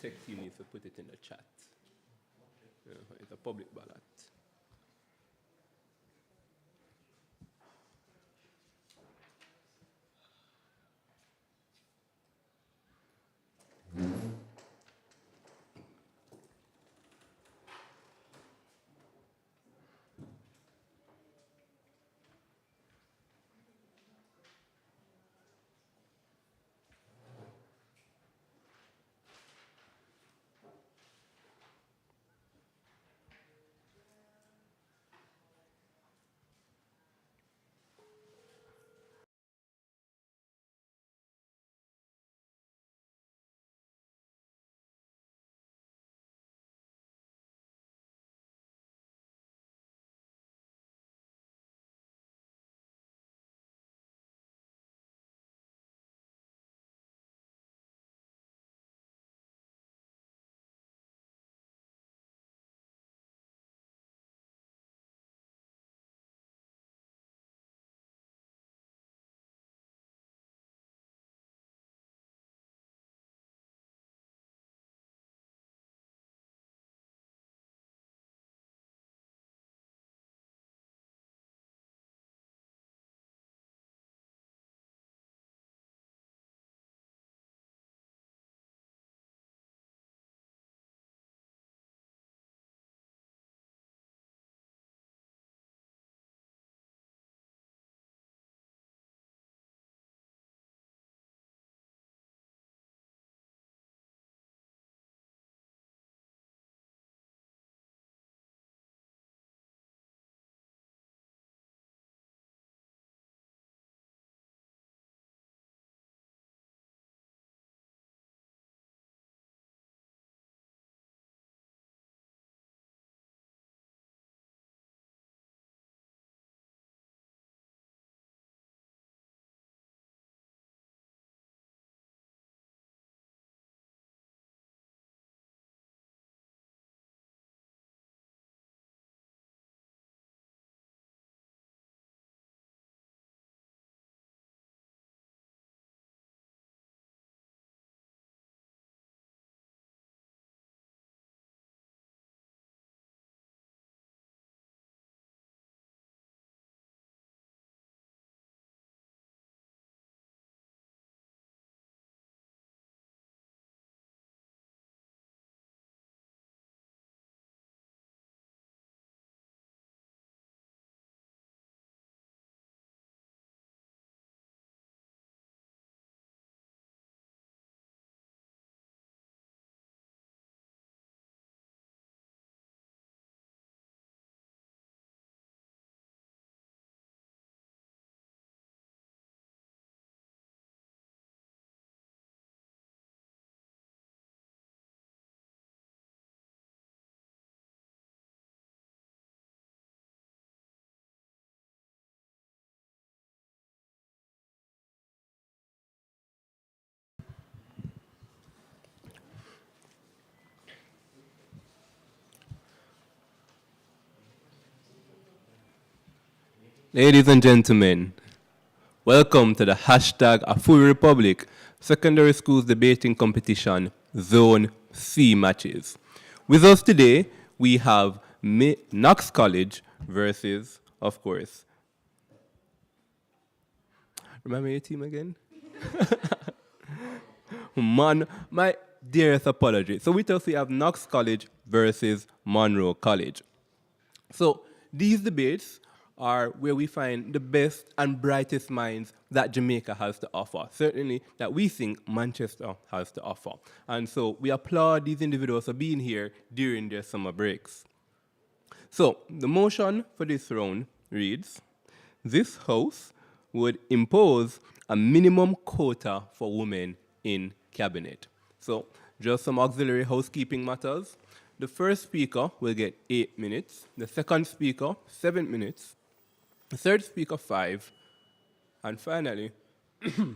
tech team needs to put it in the chat. It's a public ballot. Ladies and gentlemen, welcome to the hashtag A Full Republic Secondary Schools Debating Competition Zone C matches. With us today, we have KNOX College versus, of course, remember your team again? My dearest apology. So with us we have KNOX College versus MUNRO College. So these debates are where we find the best and brightest minds that Jamaica has to offer, certainly that we think Manchester has to offer. And so we applaud these individuals for being here during their summer breaks. So the motion for this round reads, this House would impose a minimum quota for women in cabinet. So just some auxiliary housekeeping matters. The first speaker will get 8 minutes, the second speaker 7 minutes, the third speaker 5, and finally, the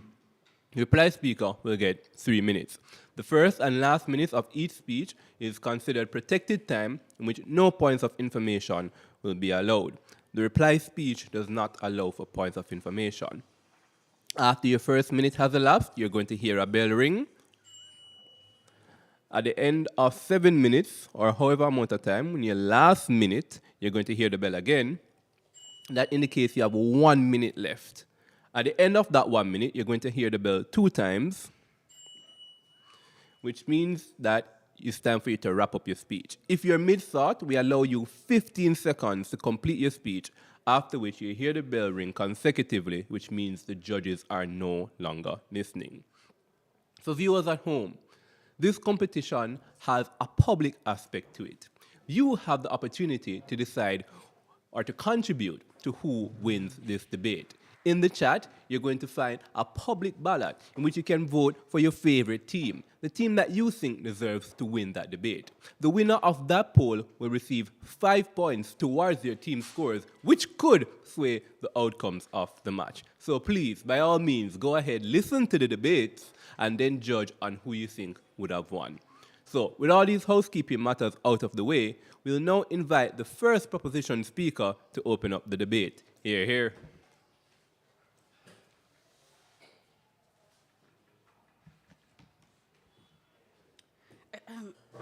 reply speaker will get 3 minutes. The first and last minutes of each speech is considered protected time in which no points of information will be allowed. The reply speech does not allow for points of information. After your first minute has elapsed, you're going to hear a bell ring. At the end of 7 minutes, or however amount of time, in your last minute, you're going to hear the bell again. That indicates you have 1 minute left. At the end of that 1 minute, you're going to hear the bell 2 times, which means that it's time for you to wrap up your speech. If you're mid-thought, we allow you 15 seconds to complete your speech, after which you hear the bell ring consecutively, which means the judges are no longer listening. So viewers at home, this competition has a public aspect to it. You have the opportunity to decide or to contribute to who wins this debate. In the chat, you're going to find a public ballot in which you can vote for your favorite team, the team that you think deserves to win that debate. The winner of that poll will receive 5 points towards their team scores, which could sway the outcomes of the match. So please, by all means, go ahead, listen to the debates, and then judge on who you think would have won. So, with all these housekeeping matters out of the way, we'll now invite the first proposition speaker to open up the debate. Hear, hear.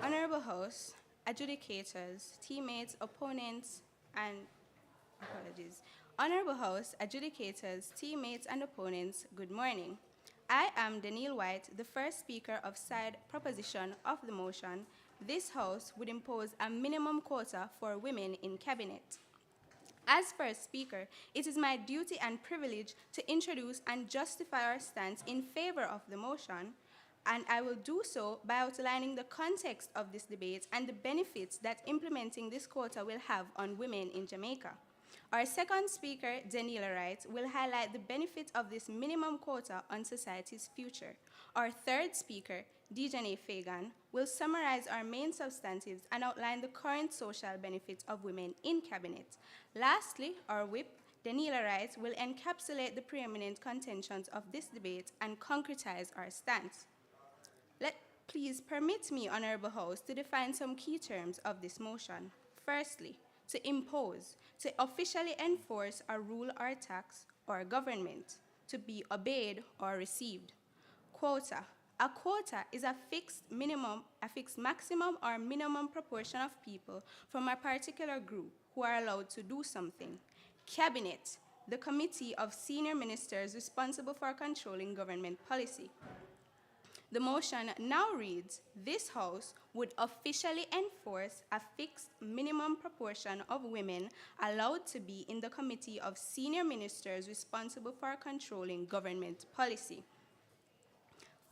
Honorable hosts, adjudicators, teammates, opponents, and apologies. Honorable hosts, adjudicators, teammates, and opponents, good morning. I am Danielle White, the first speaker of side proposition of the motion. This House would impose a minimum quota for women in cabinet. As first speaker, it is my duty and privilege to introduce and justify our stance in favor of the motion, and I will do so by outlining the context of this debate and the benefits that implementing this quota will have on women in Jamaica. Our second speaker, Daniela Wright, will highlight the benefit of this minimum quota on society's future. Our third speaker, Dejane Fagan, will summarize our main substantives and outline the current social benefits of women in cabinet. Lastly, our whip, Daniela Wright, will encapsulate the preeminent contentions of this debate and concretize our stance. Please permit me, Honorable House, to define some key terms of this motion. Firstly, to impose, to officially enforce a rule or tax or government, to be obeyed or received. Quota. A quota is a fixed maximum or minimum proportion of people from a particular group who are allowed to do something. Cabinet, the committee of senior ministers responsible for controlling government policy. The motion now reads, this House would officially enforce a fixed minimum proportion of women allowed to be in the committee of senior ministers responsible for controlling government policy.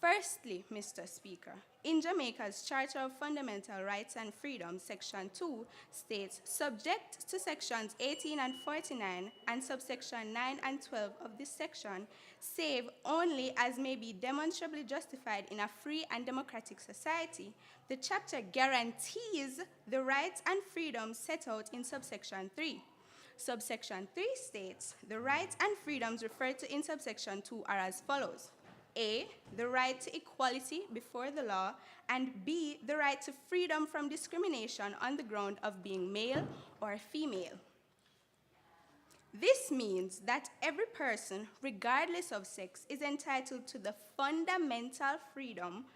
Firstly, Mr. Speaker, in Jamaica's Charter of Fundamental Rights and Freedoms, Section 2 states, subject to Sections 18 and 49 and subsection 9 and 12 of this section, save only as may be demonstrably justified in a free and democratic society, the chapter guarantees the rights and freedoms set out in subsection 3. Subsection 3 states, the rights and freedoms referred to in subsection 2 are as follows. A, the right to equality before the law, and B, the right to freedom from discrimination on the ground of being male or female. This means that every person, regardless of sex, is entitled to the fundamental freedom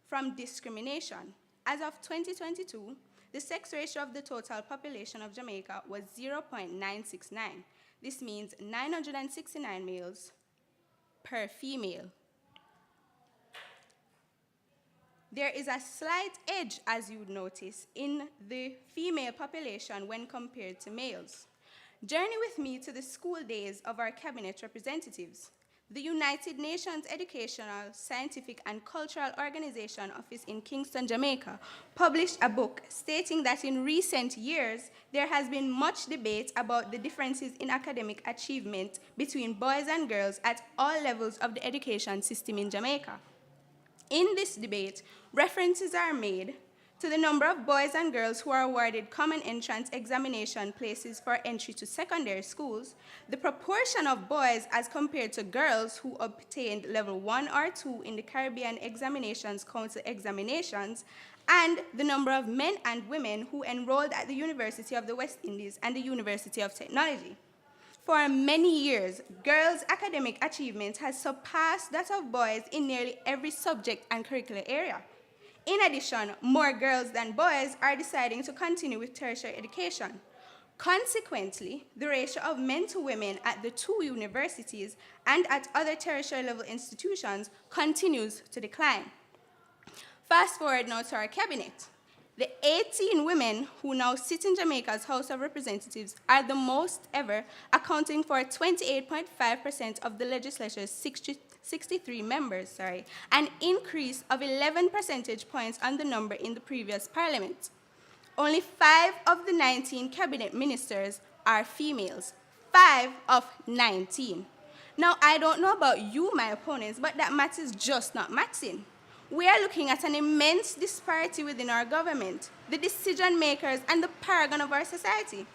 from discrimination. As of 2022, the sex ratio of the total population of Jamaica was 0.969. This means 969 males per female. There is a slight edge, as you would notice, in the female population when compared to males. Journey with me to the school days of our cabinet representatives. The United Nations Educational, Scientific, and Cultural Organization office in Kingston, Jamaica, published a book stating that in recent years, there has been much debate about the differences in academic achievement between boys and girls at all levels of the education system in Jamaica. In this debate, references are made to the number of boys and girls who are awarded common entrance examination places for entry to secondary schools, the proportion of boys as compared to girls who obtained level 1 or 2 in the Caribbean Examinations Council examinations, and the number of men and women who enrolled at the University of the West Indies and the University of Technology. For many years, girls' academic achievement has surpassed that of boys in nearly every subject and curricular area. In addition, more girls than boys are deciding to continue with tertiary education. Consequently, the ratio of men to women at the two universities and at other tertiary level institutions continues to decline. Fast forward now to our cabinet. The 18 women who now sit in Jamaica's House of Representatives are the most ever, accounting for 28.5% of the legislature's 63 members, an increase of 11 percentage points on the number in the previous parliament. Only 5 of the 19 cabinet ministers are females. 5 of 19. Now, I don't know about you, my opponents, but that math is just not maxing. We are looking at an immense disparity within our government, the decision makers, and the paragon of our society.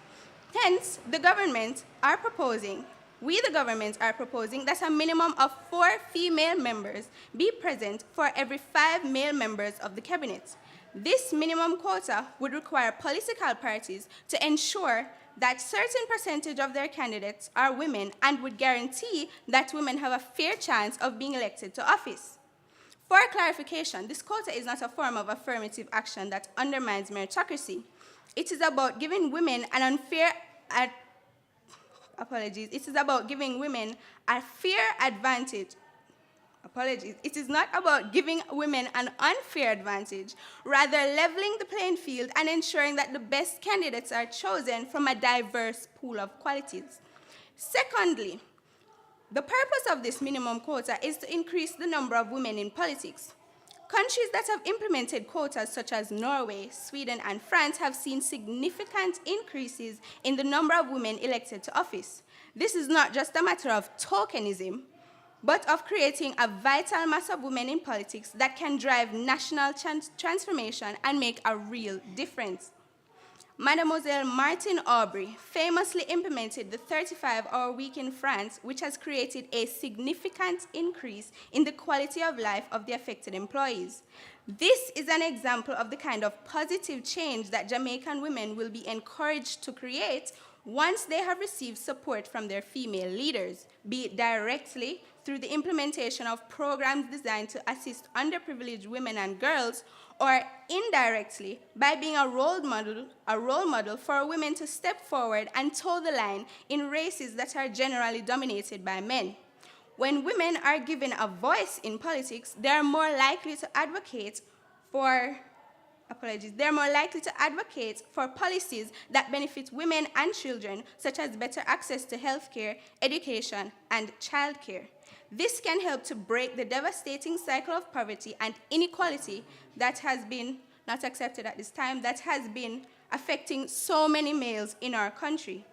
Hence, the government are proposing that a minimum of 4 female members be present for every 5 male members of the cabinet. This minimum quota would require political parties to ensure that certain percentage of their candidates are women and would guarantee that women have a fair chance of being elected to office. For clarification, this quota is not a form of affirmative action that undermines meritocracy. It is about giving women an unfair It is about giving women a fair advantage. It is not about giving women an unfair advantage, rather leveling the playing field and ensuring that the best candidates are chosen from a diverse pool of qualities. Secondly, the purpose of this minimum quota is to increase the number of women in politics. Countries that have implemented quotas, such as Norway, Sweden, and France, have seen significant increases in the number of women elected to office. This is not just a matter of tokenism, but of creating a vital mass of women in politics that can drive national transformation and make a real difference. Mademoiselle Martine Aubry famously implemented the 35-hour week in France, which has created a significant increase in the quality of life of the affected employees. This is an example of the kind of positive change that Jamaican women will be encouraged to create once they have received support from their female leaders, be it directly through the implementation of programs designed to assist underprivileged women and girls, or indirectly by being a role model for women to step forward and toe the line in races that are generally dominated by men. When women are given a voice in politics, they are more likely to advocate for policies that benefit women and children, such as better access to healthcare, education, and childcare. This can help to break the devastating cycle of poverty and inequality that has been not accepted at this time, that has been affecting so many males in our country.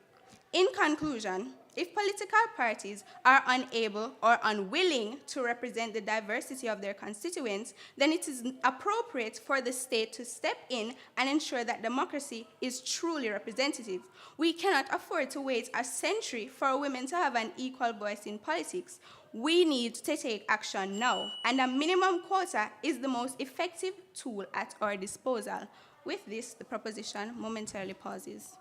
In conclusion, if political parties are unable or unwilling to represent the diversity of their constituents, then it is appropriate for the state to step in and ensure that democracy is truly representative. We cannot afford to wait a century for women to have an equal voice in politics. We need to take action now, and a minimum quota is the most effective tool at our disposal. With this, the proposition momentarily pauses.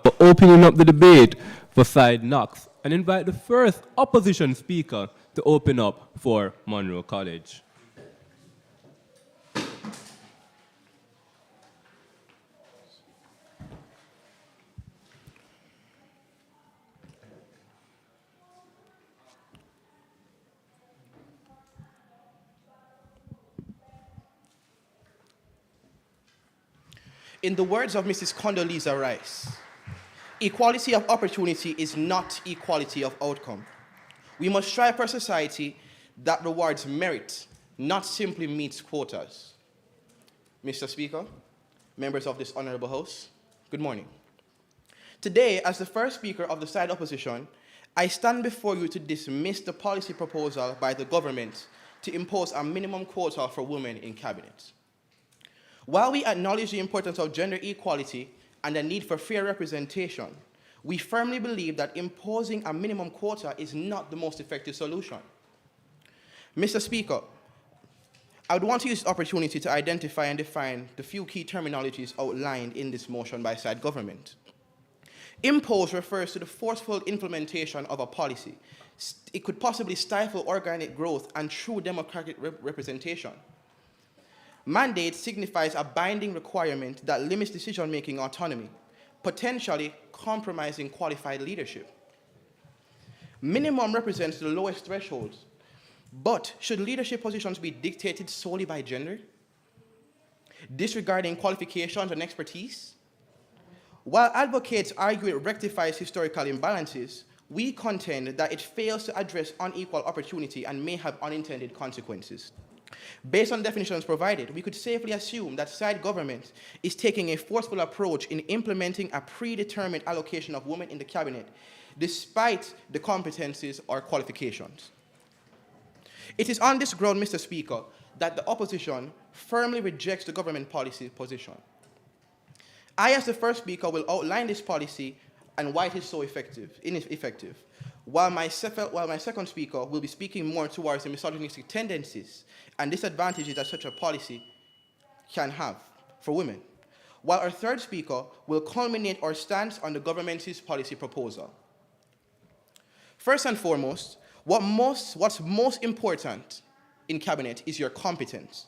For opening up the debate for side KNOX, and invite the first opposition speaker to open up for MUNRO College. In the words of Mrs. Condoleezza Rice, equality of opportunity is not equality of outcome. We must strive for a society that rewards merit, not simply meets quotas. Mr. Speaker, members of this honorable House, good morning. Today, as the first speaker of the side opposition, I stand before you to dismiss the policy proposal by the government to impose a minimum quota for women in cabinet. While we acknowledge the importance of gender equality and the need for fair representation, we firmly believe that imposing a minimum quota is not the most effective solution. Mr. Speaker, I would want to use this opportunity to identify and define the few key terminologies outlined in this motion by side government. Impose refers to the forceful implementation of a policy. It could possibly stifle organic growth and true democratic representation. Mandate signifies a binding requirement that limits decision-making autonomy, potentially compromising qualified leadership. Minimum represents the lowest threshold, but should leadership positions be dictated solely by gender, disregarding qualifications and expertise? While advocates argue it rectifies historical imbalances, we contend that it fails to address unequal opportunity and may have unintended consequences. Based on definitions provided, we could safely assume that side government is taking a forceful approach in implementing a predetermined allocation of women in the cabinet, despite the competencies or qualifications. It is on this ground, Mr. Speaker, that the opposition firmly rejects the government policy position. I, as the first speaker, will outline this policy and why it is so ineffective, while my second speaker will be speaking more towards the misogynistic tendencies and disadvantages that such a policy can have for women, while our third speaker will culminate our stance on the government's policy proposal. First and foremost, what's most important in cabinet is your competence.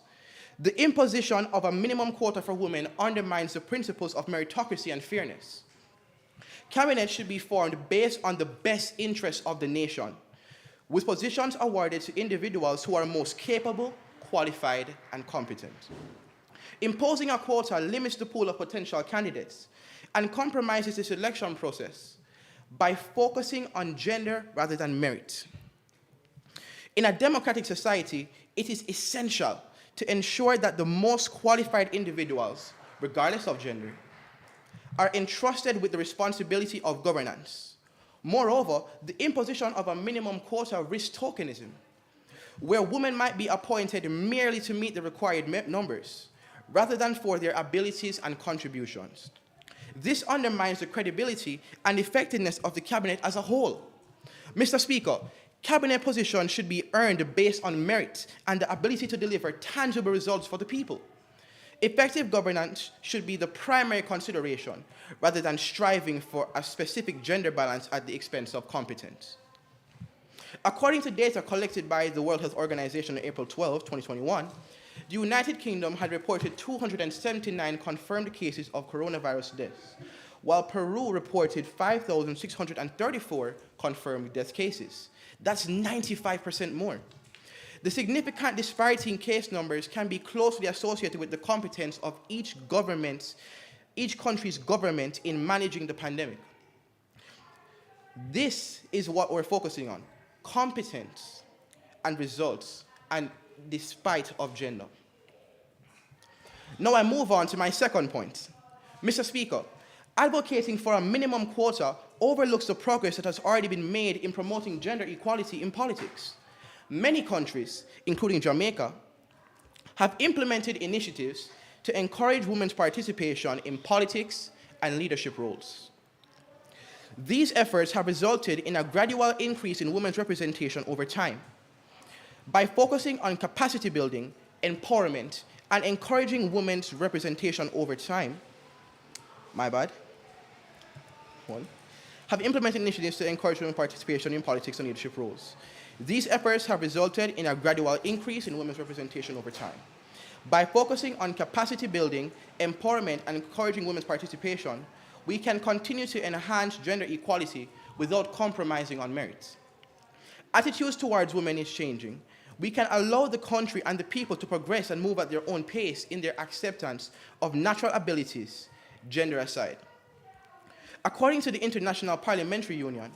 The imposition of a minimum quota for women undermines the principles of meritocracy and fairness. Cabinet should be formed based on the best interests of the nation, with positions awarded to individuals who are most capable, qualified, and competent. Imposing a quota limits the pool of potential candidates and compromises the selection process by focusing on gender rather than merit. In a democratic society, it is essential to ensure that the most qualified individuals, regardless of gender, are entrusted with the responsibility of governance. Moreover, the imposition of a minimum quota risks tokenism, where women might be appointed merely to meet the required numbers, rather than for their abilities and contributions. This undermines the credibility and effectiveness of the cabinet as a whole. Mr. Speaker, cabinet positions should be earned based on merit and the ability to deliver tangible results for the people. Effective governance should be the primary consideration, rather than striving for a specific gender balance at the expense of competence. According to data collected by the World Health Organization on April 12, 2021, the United Kingdom had reported 279 confirmed cases of coronavirus deaths, while Peru reported 5,634 confirmed death cases. That's 95% more. The significant disparity in case numbers can be closely associated with the competence of each country's government in managing the pandemic. This is what we're focusing on: competence and results, and despite of gender. Now I move on to my second point. Mr. Speaker, advocating for a minimum quota overlooks the progress that has already been made in promoting gender equality in politics. Many countries, including Jamaica, have implemented initiatives to encourage women's participation in politics and leadership roles. These efforts have resulted in a gradual increase in women's representation over time. By focusing on capacity building, empowerment, and encouraging women's representation over time, have implemented initiatives to encourage women's participation in politics and leadership roles. These efforts have resulted in a gradual increase in women's representation over time. By focusing on capacity building, empowerment, and encouraging women's participation, we can continue to enhance gender equality without compromising on merit. Attitudes towards women is changing. We can allow the country and the people to progress and move at their own pace in their acceptance of natural abilities, gender aside. According to the International Parliamentary Union,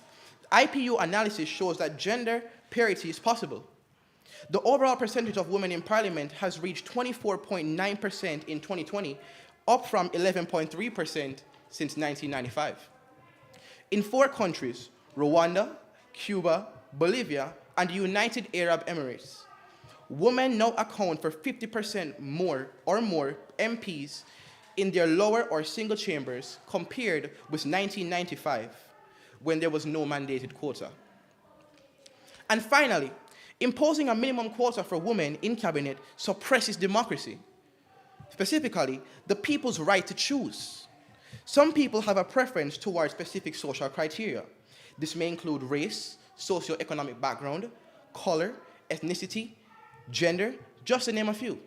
IPU analysis shows that gender parity is possible. The overall percentage of women in parliament has reached 24.9% in 2020, up from 11.3% since 1995. In 4 countries, Rwanda, Cuba, Bolivia, and the United Arab Emirates, women now account for 50% more MPs in their lower or single chambers compared with 1995, when there was no mandated quota. And finally, imposing a minimum quota for women in cabinet suppresses democracy, specifically the people's right to choose. Some people have a preference towards specific social criteria. This may include race, socioeconomic background, color, ethnicity, gender, just to name a few.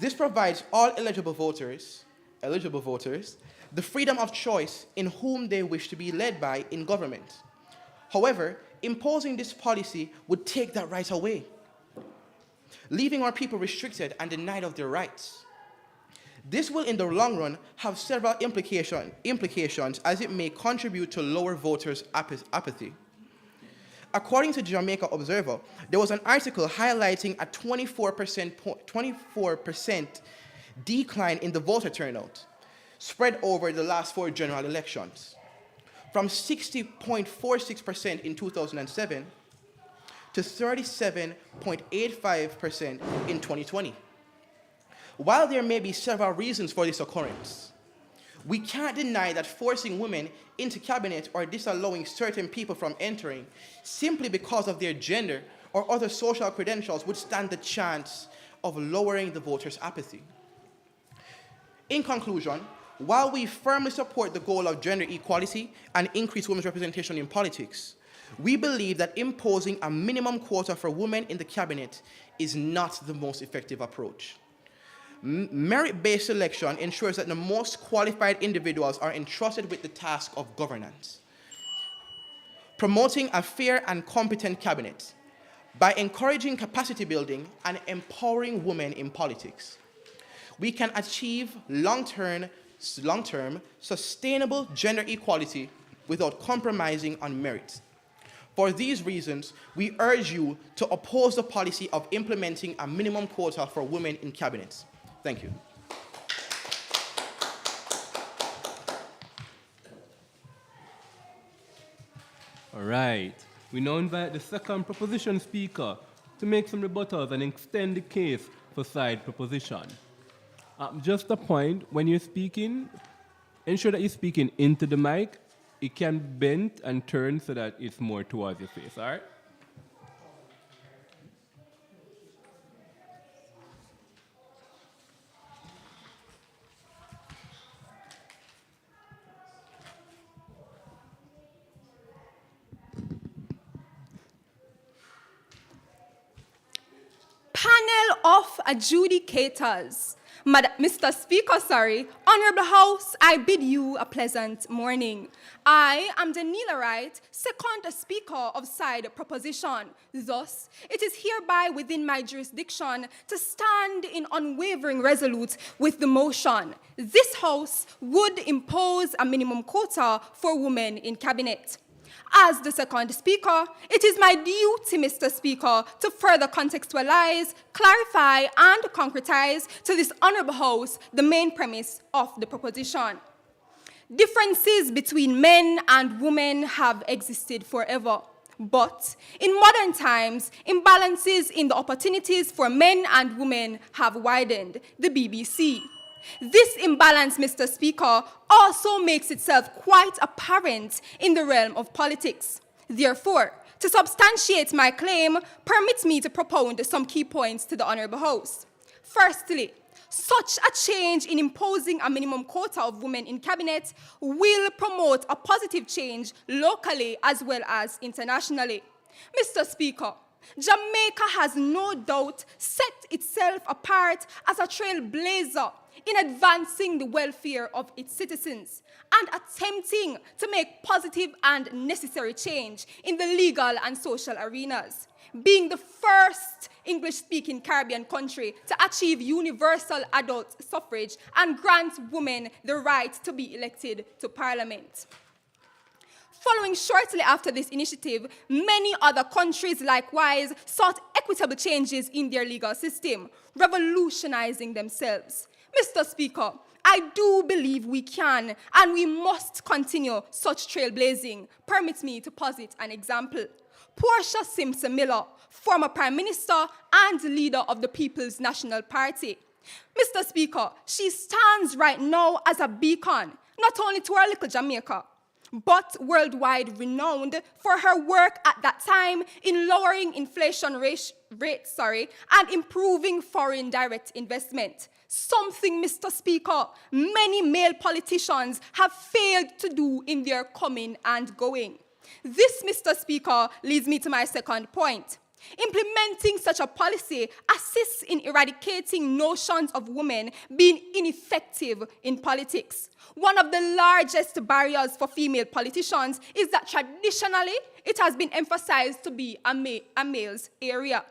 This provides all eligible voters, the freedom of choice in whom they wish to be led by in government. However, imposing this policy would take that right away, leaving our people restricted and denied of their rights. This will, in the long run, have several implications as it may contribute to lower voters' apathy. According to Jamaica Observer, there was an article highlighting a 24% decline in the voter turnout spread over the last 4 general elections, from 60.46% in 2007 to 37.85% in 2020. While there may be several reasons for this occurrence, we can't deny that forcing women into cabinet or disallowing certain people from entering simply because of their gender or other social credentials would stand the chance of lowering the voters' apathy. In conclusion, while we firmly support the goal of gender equality and increased women's representation in politics, we believe that imposing a minimum quota for women in the cabinet is not the most effective approach. Merit-based selection ensures that the most qualified individuals are entrusted with the task of governance. Promoting a fair and competent cabinet by encouraging capacity building and empowering women in politics, we can achieve long-term, sustainable gender equality without compromising on merit. For these reasons, we urge you to oppose the policy of implementing a minimum quota for women in cabinets. Thank you. All right. We now invite the second proposition speaker to make some rebuttals and extend the case for side proposition. Just a point, when you're speaking, ensure that you're speaking into the mic. It can bend and turn so that it's more towards your face, all right? Panel of adjudicators. Mr. Speaker, Honorable House, I bid you a pleasant morning. I am Daniela Wright, second Speaker of side proposition. Thus, it is hereby within my jurisdiction to stand in unwavering resolute with the motion. This House would impose a minimum quota for women in cabinet. As the second speaker, it is my duty, Mr. Speaker, to further contextualize, clarify, and concretize to this honorable House the main premise of the proposition. Differences between men and women have existed forever. But in modern times, imbalances in the opportunities for men and women have widened, the BBC. This imbalance, Mr. Speaker, also makes itself quite apparent in the realm of politics. Therefore, to substantiate my claim, permit me to propound some key points to the Honourable House. Firstly, such a change in imposing a minimum quota of women in cabinet will promote a positive change locally as well as internationally. Mr. Speaker, Jamaica has no doubt set itself apart as a trailblazer in advancing the welfare of its citizens and attempting to make positive and necessary change in the legal and social arenas, being the first English-speaking Caribbean country to achieve universal adult suffrage and grant women the right to be elected to Parliament. Following shortly after this initiative, many other countries likewise sought equitable changes in their legal system, revolutionizing themselves. Mr. Speaker, I do believe we can and we must continue such trailblazing. Permit me to posit an example. Portia Simpson Miller, former Prime Minister and leader of the People's National Party. Mr. Speaker, she stands right now as a beacon, not only to our little Jamaica, but worldwide renowned for her work at that time in lowering inflation rates, and improving foreign direct investment. Something, Mr. Speaker, many male politicians have failed to do in their coming and going. This, Mr. Speaker, leads me to my second point. Implementing such a policy assists in eradicating notions of women being ineffective in politics. One of the largest barriers for female politicians is that traditionally it has been emphasized to be a male's area.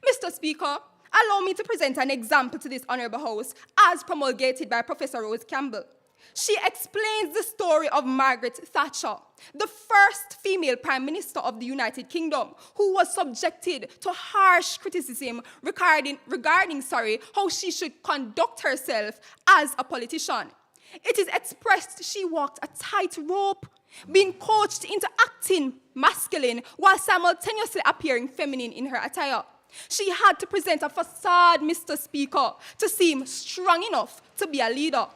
Mr. Speaker, allow me to present an example to this Honorable House as promulgated by Professor Rose Campbell. She explains the story of Margaret Thatcher, the first female Prime Minister of the United Kingdom, who was subjected to harsh criticism regarding how she should conduct herself as a politician. It is expressed she walked a tightrope, being coached into acting masculine while simultaneously appearing feminine in her attire. She had to present a facade, Mr. Speaker, to seem strong enough to be a leader,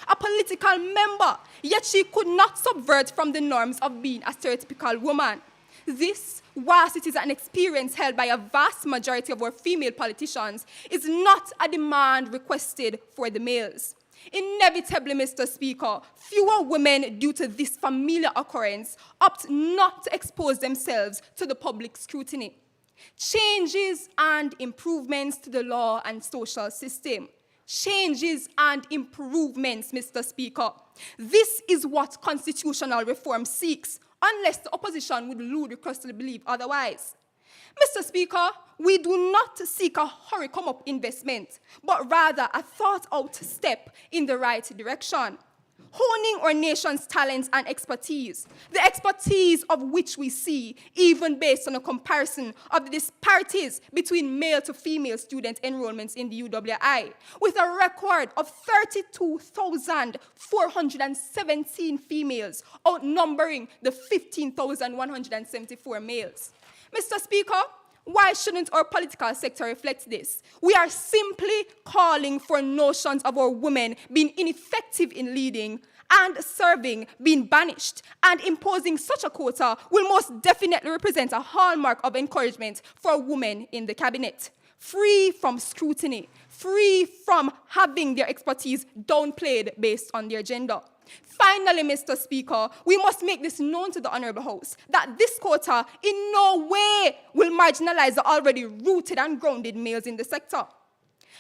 a political member, yet she could not subvert from the norms of being a stereotypical woman. This, whilst it is an experience held by a vast majority of our female politicians, is not a demand requested for the males. Inevitably, Mr. Speaker, fewer women, due to this familiar occurrence, opt not to expose themselves to the public scrutiny. Changes and improvements to the law and social system. Changes and improvements, Mr. Speaker. This is what constitutional reform seeks, unless the opposition would ludicrously believe otherwise. Mr. Speaker, we do not seek a hurry-come-up investment, but rather a thought-out step in the right direction. Honing our nation's talents and expertise, the expertise of which we see, even based on a comparison of the disparities between male to female student enrollments in the UWI, with a record of 32,417 females, outnumbering the 15,174 males. Mr. Speaker, why shouldn't our political sector reflect this? We are simply calling for notions of our women being ineffective in leading and serving being banished, and imposing such a quota will most definitely represent a hallmark of encouragement for women in the cabinet, free from scrutiny, free from having their expertise downplayed based on their gender. Finally, Mr. Speaker, we must make this known to the Honourable House that this quota in no way will marginalize the already rooted and grounded males in the sector.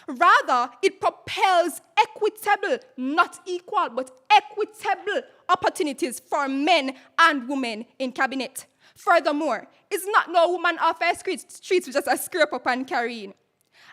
Rather, it propels equitable, not equal, but equitable opportunities for men and women in cabinet. Furthermore, it's not no woman off our streets with just a scrape up and carrying,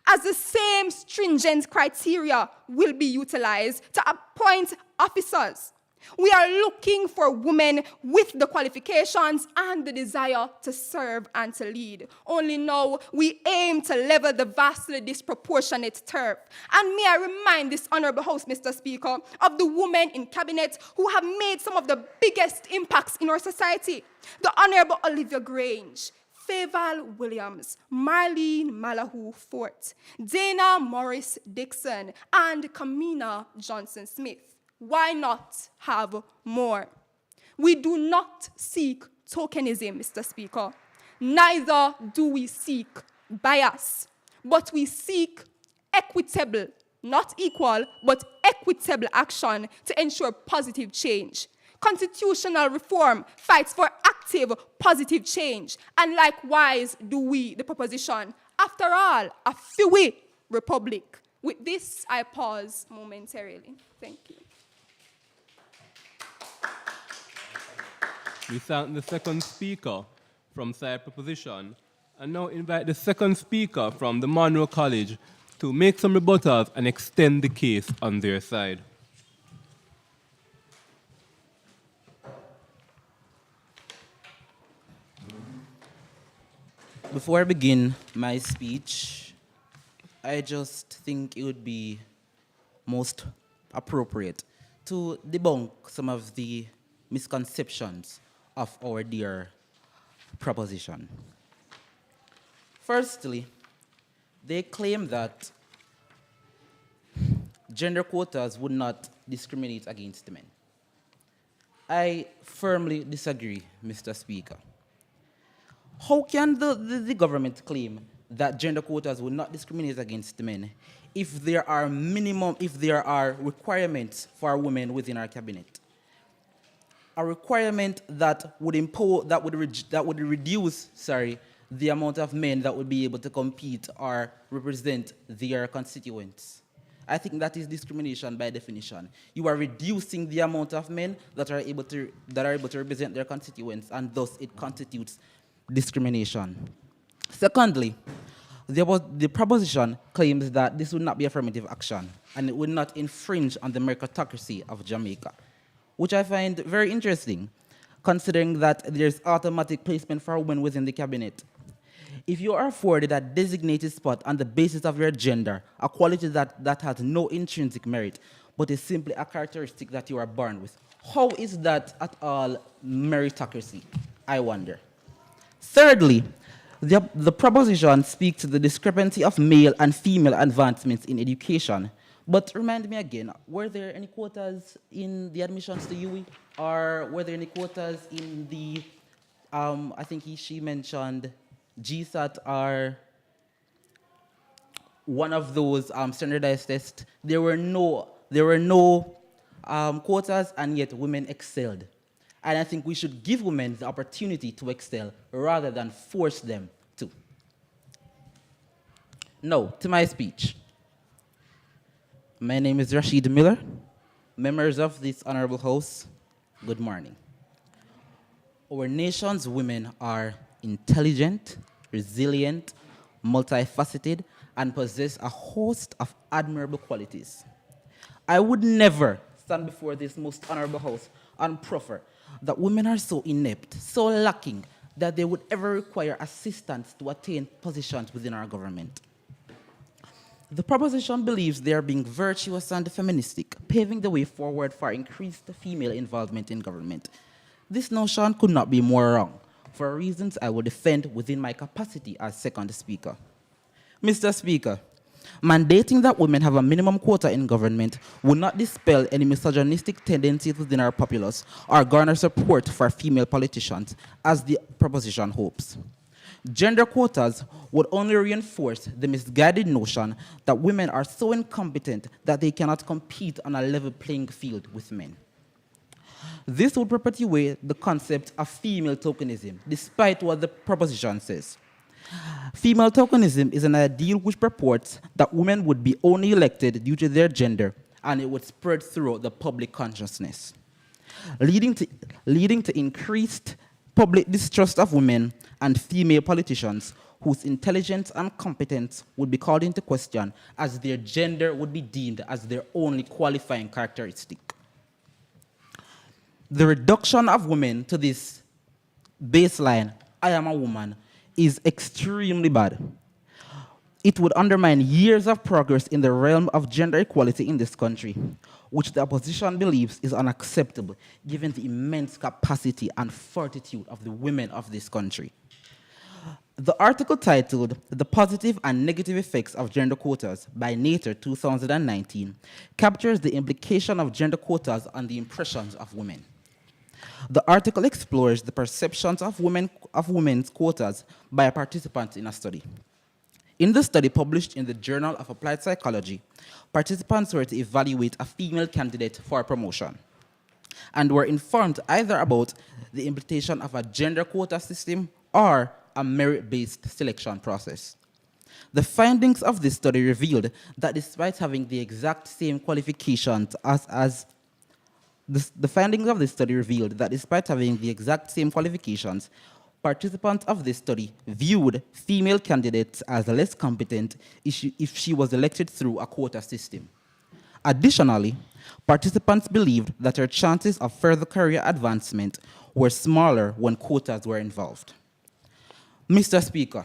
as the same stringent criteria will be utilized to appoint officers. We are looking for women with the qualifications and the desire to serve and to lead. Only now we aim to level the vastly disproportionate turf. And may I remind this Honourable House, Mr. Speaker, of the women in cabinet who have made some of the biggest impacts in our society. The Honourable Olivia Grange, Faval Williams, Marlene Malahoo Fort, Dana Morris Dixon, and Kamina Johnson Smith. Why not have more? We do not seek tokenism, Mr. Speaker. Neither do we seek bias, but we seek equitable, not equal, but equitable action to ensure positive change. Constitutional reform fights for active, positive change, and likewise do we, the proposition. After all, a FIWI republic. With this, I pause momentarily. Thank you. We thank the second speaker from side proposition, and now invite the second speaker from the MUNRO College to make some rebuttals and extend the case on their side. Before I begin my speech, I just think it would be most appropriate to debunk some of the misconceptions of our dear proposition. Firstly, they claim that gender quotas would not discriminate against men. I firmly disagree, Mr. Speaker. How can the government claim that gender quotas will not discriminate against men if there are requirements for women within our cabinet? A requirement that would reduce, the amount of men that would be able to compete or represent their constituents. I think that is discrimination by definition. You are reducing the amount of men that are able to represent their constituents, and thus it constitutes discrimination. Secondly, the proposition claims that this would not be affirmative action and it would not infringe on the meritocracy of Jamaica, which I find very interesting, considering that there's automatic placement for women within the cabinet. If you are afforded a designated spot on the basis of your gender, a quality that has no intrinsic merit, but is simply a characteristic that you are born with, how is that at all meritocracy, I wonder? Thirdly, the proposition speaks to the discrepancy of male and female advancements in education. But remind me again, were there any quotas in the admissions to UE? Or were there any quotas in the, I think she mentioned GSAT or one of those standardized tests? There were no quotas, and yet women excelled. And I think we should give women the opportunity to excel rather than force them to. Now, to my speech. My name is Rashid Miller. Members of this honorable house, good morning. Our nation's women are intelligent, resilient, multifaceted, and possess a host of admirable qualities. I would never stand before this most honorable house and proffer that women are so inept, so lacking, that they would ever require assistance to attain positions within our government. The proposition believes they are being virtuous and feministic, paving the way forward for increased female involvement in government. This notion could not be more wrong, for reasons I will defend within my capacity as second speaker. Mr. Speaker, mandating that women have a minimum quota in government will not dispel any misogynistic tendencies within our populace or garner support for female politicians, as the proposition hopes. Gender quotas would only reinforce the misguided notion that women are so incompetent that they cannot compete on a level playing field with men. This would perpetuate the concept of female tokenism, despite what the proposition says. Female tokenism is an ideal which purports that women would be only elected due to their gender, and it would spread throughout the public consciousness, leading to increased public distrust of women and female politicians whose intelligence and competence would be called into question, as their gender would be deemed as their only qualifying characteristic. The reduction of women to this baseline, I am a woman, is extremely bad. It would undermine years of progress in the realm of gender equality in this country, which the opposition believes is unacceptable given the immense capacity and fortitude of the women of this country. The article titled "The Positive and Negative Effects of Gender Quotas" by Nature 2019 captures the implication of gender quotas on the impressions of women. The article explores the perceptions of women's quotas by participants in a study. In the study published in the Journal of Applied Psychology, participants were to evaluate a female candidate for promotion and were informed either about the implementation of a gender quota system or a merit-based selection process. The findings of this study revealed that despite having the exact same qualifications participants of this study viewed female candidates as less competent if she was elected through a quota system. Additionally, participants believed that her chances of further career advancement were smaller when quotas were involved. Mr. Speaker,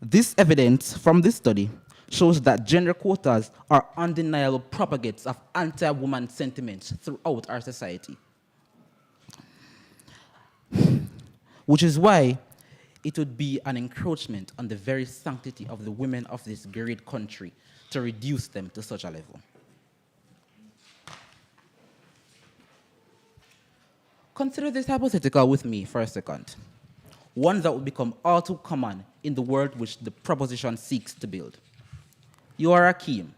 this evidence from this study shows that gender quotas are undeniable propagates of anti-woman sentiments throughout our society, which is why it would be an encroachment on the very sanctity of the women of this great country to reduce them to such a level. Consider this hypothetical with me for a second. One that will become all too common in the world which the proposition seeks to build. You are Akeem,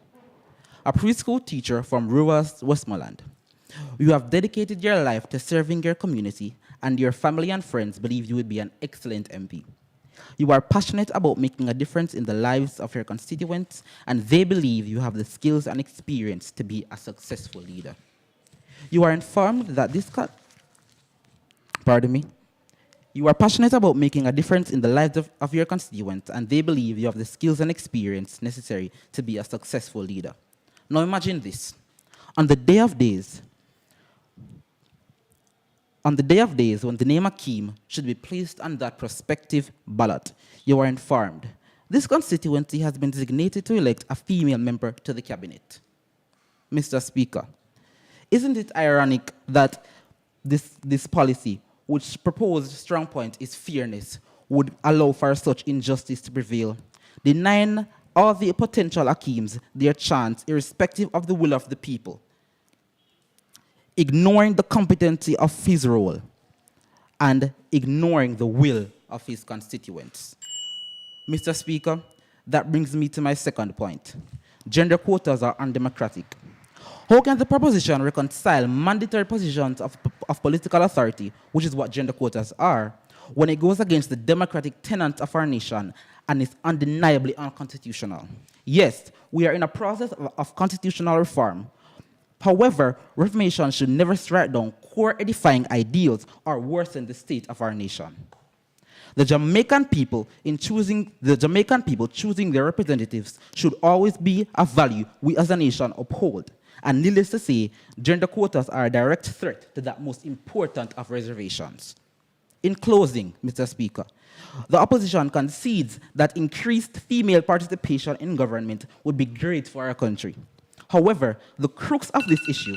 a preschool teacher from rural Westmoreland. You have dedicated your life to serving your community, and your family and friends believe you would be an excellent MP. You are passionate about making a difference in the lives of your constituents, and they believe you have the skills and experience to be a successful leader. You are informed that You are passionate about making a difference in the lives of your constituents, and they believe you have the skills and experience necessary to be a successful leader. Now imagine this. On the day of days when the name Akeem should be placed on that prospective ballot, you are informed this constituency has been designated to elect a female member to the cabinet. Mr. Speaker, isn't it ironic that this policy, which proposed strong point is fairness, would allow for such injustice to prevail, denying all the potential Akeems their chance irrespective of the will of the people, ignoring the competency of his role, and ignoring the will of his constituents. Mr. Speaker, that brings me to my second point. Gender quotas are undemocratic. How can the proposition reconcile mandatory positions of political authority, which is what gender quotas are, when it goes against the democratic tenets of our nation and is undeniably unconstitutional? Yes, we are in a process of constitutional reform. However, reformation should never strike down core edifying ideals or worsen the state of our nation. The Jamaican people choosing their representatives should always be a value we as a nation uphold. And needless to say, gender quotas are a direct threat to that most important of reservations. In closing, Mr. Speaker, the opposition concedes that increased female participation in government would be great for our country. However, the crux of this issue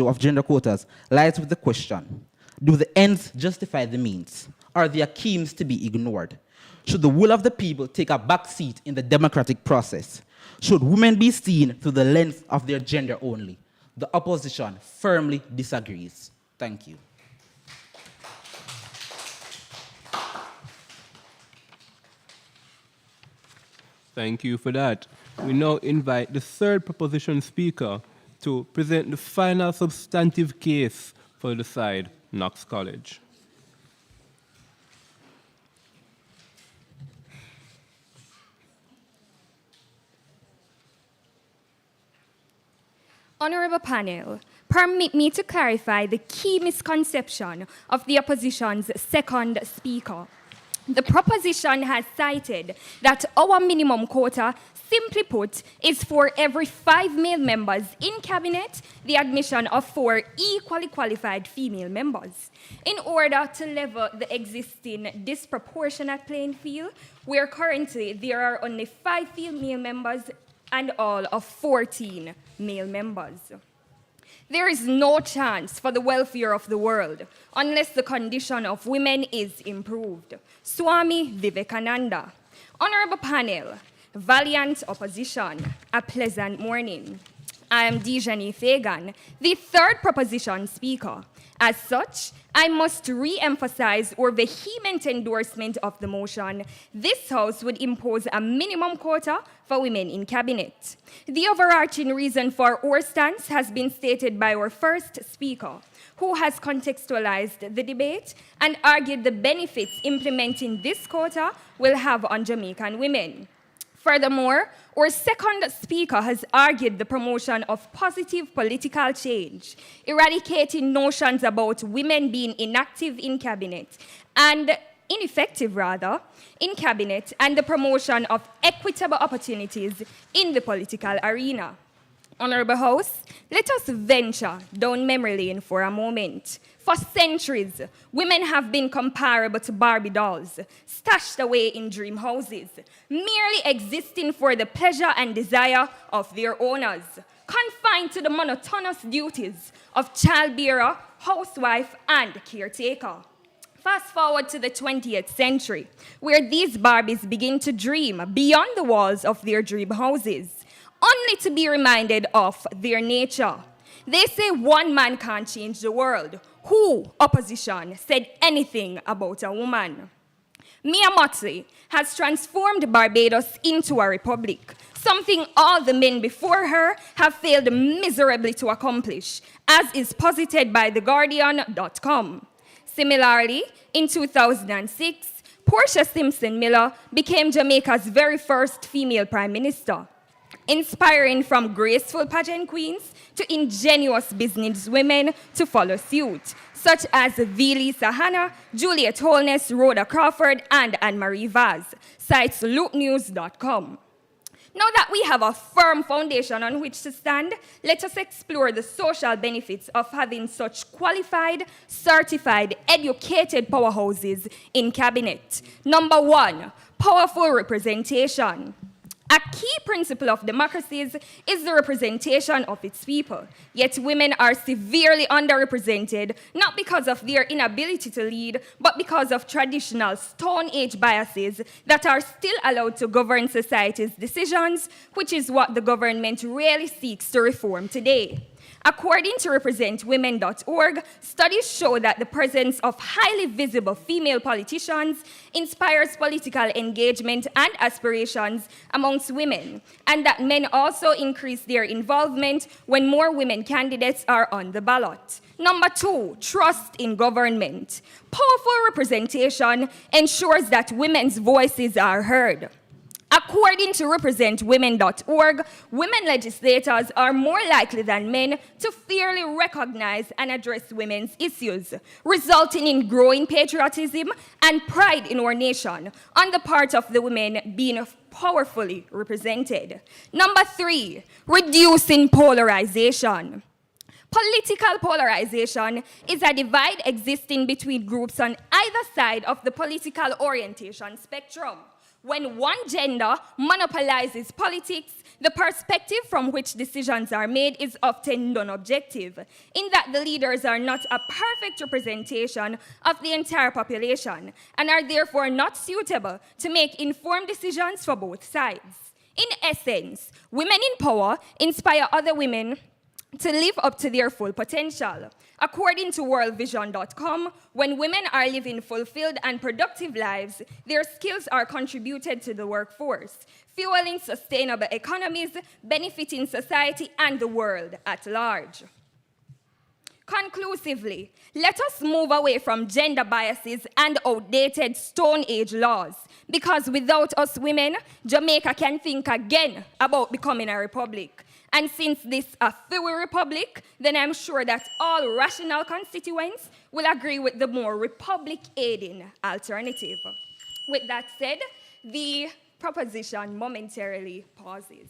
of gender quotas lies with the question: do the ends justify the means? Are the Akeems to be ignored? Should the will of the people take a back seat in the democratic process? Should women be seen through the lens of their gender only? The opposition firmly disagrees. Thank you. Thank you for that. We now invite the third proposition speaker to present the final substantive case for the side, Knox College. Honorable panel, permit me to clarify the key misconception of the opposition's second speaker. The proposition has cited that our minimum quota, simply put, is for every 5 male members in cabinet, the admission of 4 equally qualified female members. In order to level the existing disproportionate playing field, where currently there are only 5 female members and all of 14 male members. There is no chance for the welfare of the world unless the condition of women is improved. Swami Vivekananda. Honorable panel, valiant opposition, a pleasant morning. I am Dejani Fagan, the third proposition speaker. As such, I must re-emphasize our vehement endorsement of the motion. This House would impose a minimum quota for women in cabinet. The overarching reason for our stance has been stated by our first speaker, who has contextualized the debate and argued the benefits implementing this quota will have on Jamaican women. Furthermore, our second speaker has argued the promotion of positive political change, eradicating notions about women being inactive in cabinet and ineffective rather, in cabinet, and the promotion of equitable opportunities in the political arena. Honorable House, let us venture down memory lane for a moment. For centuries, women have been comparable to Barbie dolls, stashed away in dream houses, merely existing for the pleasure and desire of their owners, confined to the monotonous duties of childbearer, housewife, and caretaker. Fast forward to the 20th century, where these Barbies begin to dream beyond the walls of their dream houses, only to be reminded of their nature. They say one man can't change the world. Who, opposition, said anything about a woman? Mia Mottley has transformed Barbados into a republic, something all the men before her have failed miserably to accomplish, as is posited by TheGuardian.com. Similarly, in 2006, Portia Simpson Miller became Jamaica's very first female prime minister, inspiring from graceful pageant queens to ingenious businesswomen to follow suit, such as Vili Sahana, Juliet Holness, Rhoda Crawford, and Anne-Marie Vaz, cites loopnews.com. Now that we have a firm foundation on which to stand, let us explore the social benefits of having such qualified, certified, educated powerhouses in cabinet. Number one, powerful representation. A key principle of democracies is the representation of its people. Yet women are severely underrepresented, not because of their inability to lead, but because of traditional Stone Age biases that are still allowed to govern society's decisions, which is what the government really seeks to reform today. According to representwomen.org, studies show that the presence of highly visible female politicians inspires political engagement and aspirations amongst women, and that men also increase their involvement when more women candidates are on the ballot. Number two, trust in government. Powerful representation ensures that women's voices are heard. According to representwomen.org, women legislators are more likely than men to fairly recognize and address women's issues, resulting in growing patriotism and pride in our nation on the part of the women being powerfully represented. Number three, reducing polarization. Political polarization is a divide existing between groups on either side of the political orientation spectrum. When one gender monopolizes politics, the perspective from which decisions are made is often non-objective, in that the leaders are not a perfect representation of the entire population and are therefore not suitable to make informed decisions for both sides. In essence, women in power inspire other women to live up to their full potential. According to worldvision.com, when women are living fulfilled and productive lives, their skills are contributed to the workforce, fueling sustainable economies, benefiting society and the world at large. Conclusively, let us move away from gender biases and outdated Stone Age laws, because without us women, Jamaica can think again about becoming a republic. And since this is a full republic, then I'm sure that all rational constituents will agree with the more republic-aiding alternative. With that said, the proposition momentarily pauses.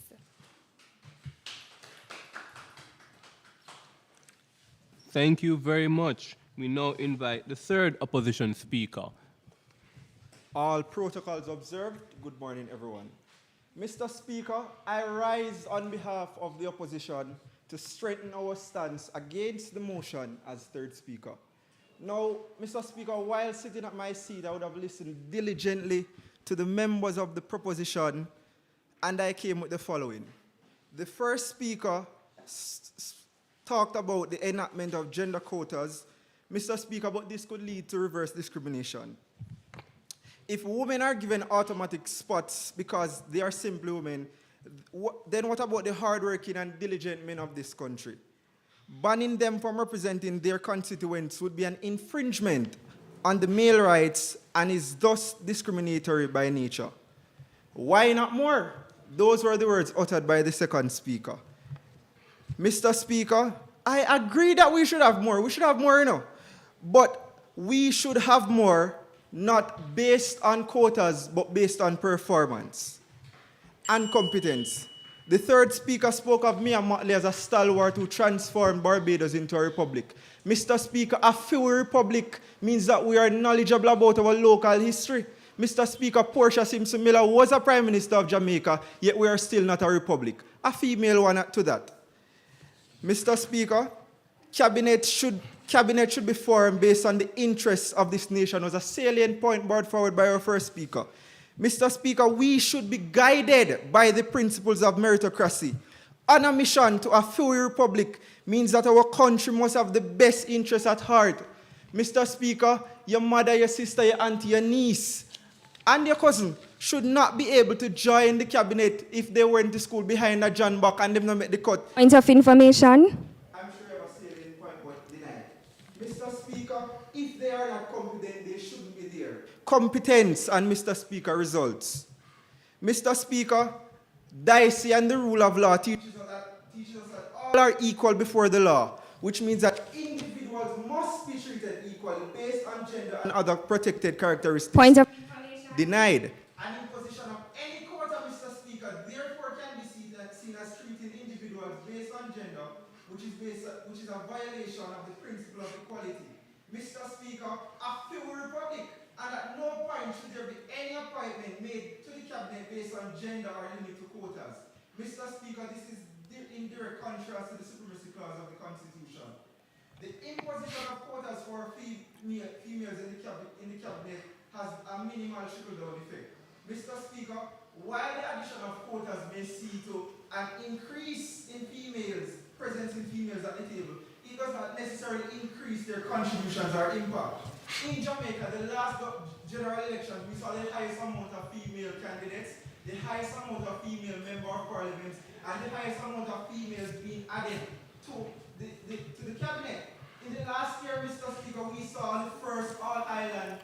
Thank you very much. We now invite the third opposition speaker. All protocols observed. Good morning, everyone. Mr. Speaker, I rise on behalf of the opposition to strengthen our stance against the motion as third speaker. Now, Mr. Speaker, while sitting at my seat, I would have listened diligently to the members of the proposition, and I came with the following. The first speaker talked about the enactment of gender quotas, Mr. Speaker, but this could lead to reverse discrimination. If women are given automatic spots because they are simply women, then what about the hardworking and diligent men of this country? Banning them from representing their constituents would be an infringement on the male rights and is thus discriminatory by nature. Why not more? Those were the words uttered by the second speaker. Mr. Speaker, I agree that we should have more. We should have more, you know. But we should have more not based on quotas, but based on performance and competence. The third speaker spoke of Mia Mottley as a stalwart who transformed Barbados into a republic. Mr. Speaker, a full republic means that we are knowledgeable about our local history. Mr. Speaker, Portia Simpson Miller was a prime minister of Jamaica, yet we are still not a republic. A female one to that. Mr. Speaker, cabinet should cabinet should be formed based on the interests of this nation was a salient point brought forward by our first speaker. Mr. Speaker, we should be guided by the principles of meritocracy. On a mission to a free republic means that our country must have the best interests at heart. Mr. Speaker, your mother, your sister, your auntie, your niece, and your cousin should not be able to join the cabinet if they went to school behind a John Buck and they've not met the cut. Point of information. I'm sure you have a salient point, but denied. Mr. Speaker, if they are not competent, they shouldn't be there. Competence and Mr. Speaker results. Mr. Speaker, Dicey and the rule of law teaches us that all are equal before the law, which means that individuals must be treated equally based on gender and other protected characteristics. Point of Denied. An imposition of any quota, Mr. Speaker, therefore can be seen as treating individuals based on gender, which is a violation of the principle of equality. Mr. Speaker, a free republic, and at no point should there be any appointment made to the cabinet based on gender or limit to quotas. Mr. Speaker, this is in direct contrast to the supremacy clause of the Constitution. The imposition of quotas for females in the cabinet has a minimal trickle-down effect. Mr. Speaker, while the addition of quotas may see to an increase in females, presence in females at the table, it does not necessarily increase their contributions or impact. In Jamaica, the last general election, we saw the highest amount of female candidates, the highest amount of female member of parliament, and the highest amount of females being added to the cabinet. In the last year, Mr. Speaker, we saw the first all-island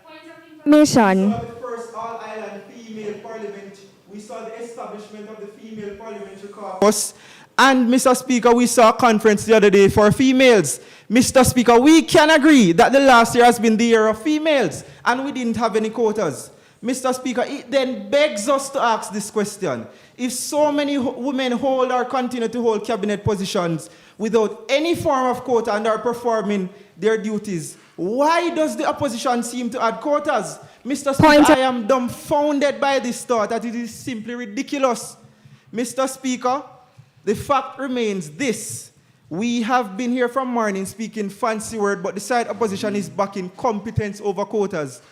information. the first all-island female parliament. We saw the establishment of the female parliamentary caucus. And, Mr. Speaker, we saw a conference the other day for females. Mr. Speaker, we can agree that the last year has been the year of females, and we didn't have any quotas. Mr. Speaker, it then begs us to ask this question. If so many women hold or continue to hold cabinet positions without any form of quota and are performing their duties, why does the opposition seem to add quotas? Mr. Speaker, I am dumbfounded by this thought that it is simply ridiculous. Mr. Speaker, the fact remains this. We have been here from morning speaking fancy word, but the side opposition is backing competence over quotas.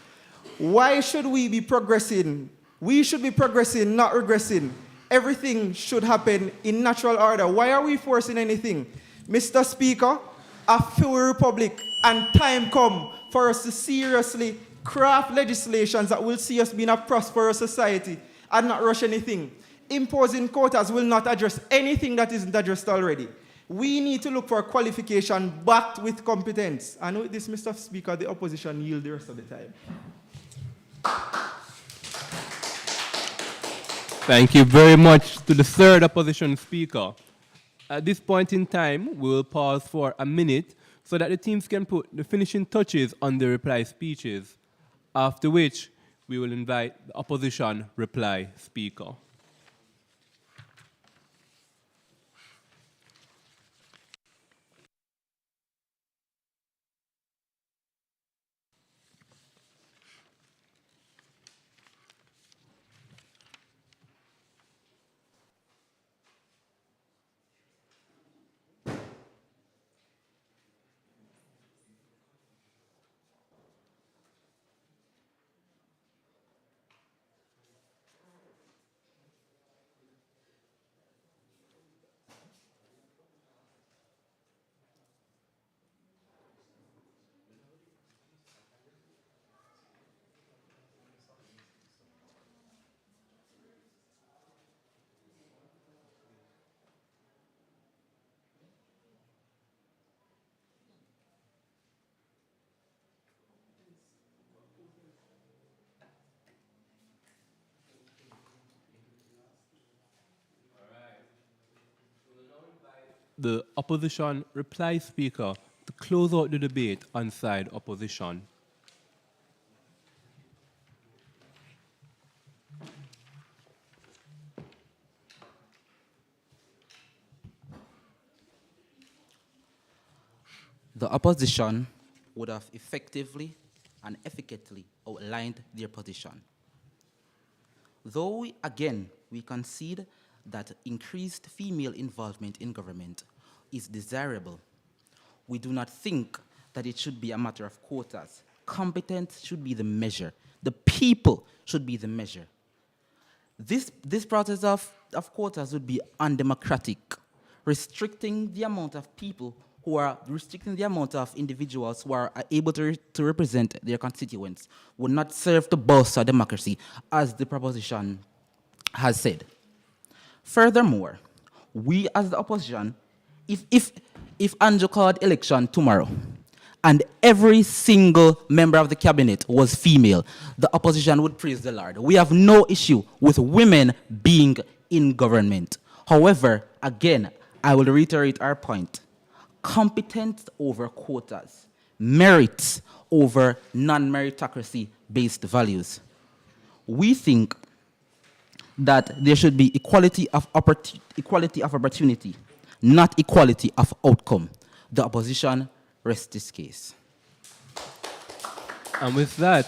Why should we be progressing? We should be progressing, not regressing. Everything should happen in natural order. Why are we forcing anything? Mr. Speaker, a free republic and time come for us to seriously craft legislations that will see us being a prosperous society and not rush anything. Imposing quotas will not address anything that isn't addressed already. We need to look for qualification backed with competence. And with this, Mr. Speaker, the opposition yield the rest of the time. Thank you very much to the third opposition speaker. At this point in time, we will pause for a minute so that the teams can put the finishing touches on their reply speeches, after which we will invite the opposition reply speaker. The opposition reply speaker to close out the debate on side opposition. The opposition would have effectively and efficiently outlined their position. Though, we concede that increased female involvement in government is desirable, we do not think that it should be a matter of quotas. Competence should be the measure. The people should be the measure. This process of quotas would be undemocratic, restricting the amount of people restricting the amount of individuals who are able to represent their constituents would not serve to bolster democracy, as the proposition has said. Furthermore, we as the opposition, if Andrew called election tomorrow, and every single member of the cabinet was female, the opposition would praise the Lord. We have no issue with women being in government. However, again, I will reiterate our point. Competence over quotas. Merit over non-meritocracy-based values. We think that there should be equality of opportunity, not equality of outcome. The opposition rests this case. And with that,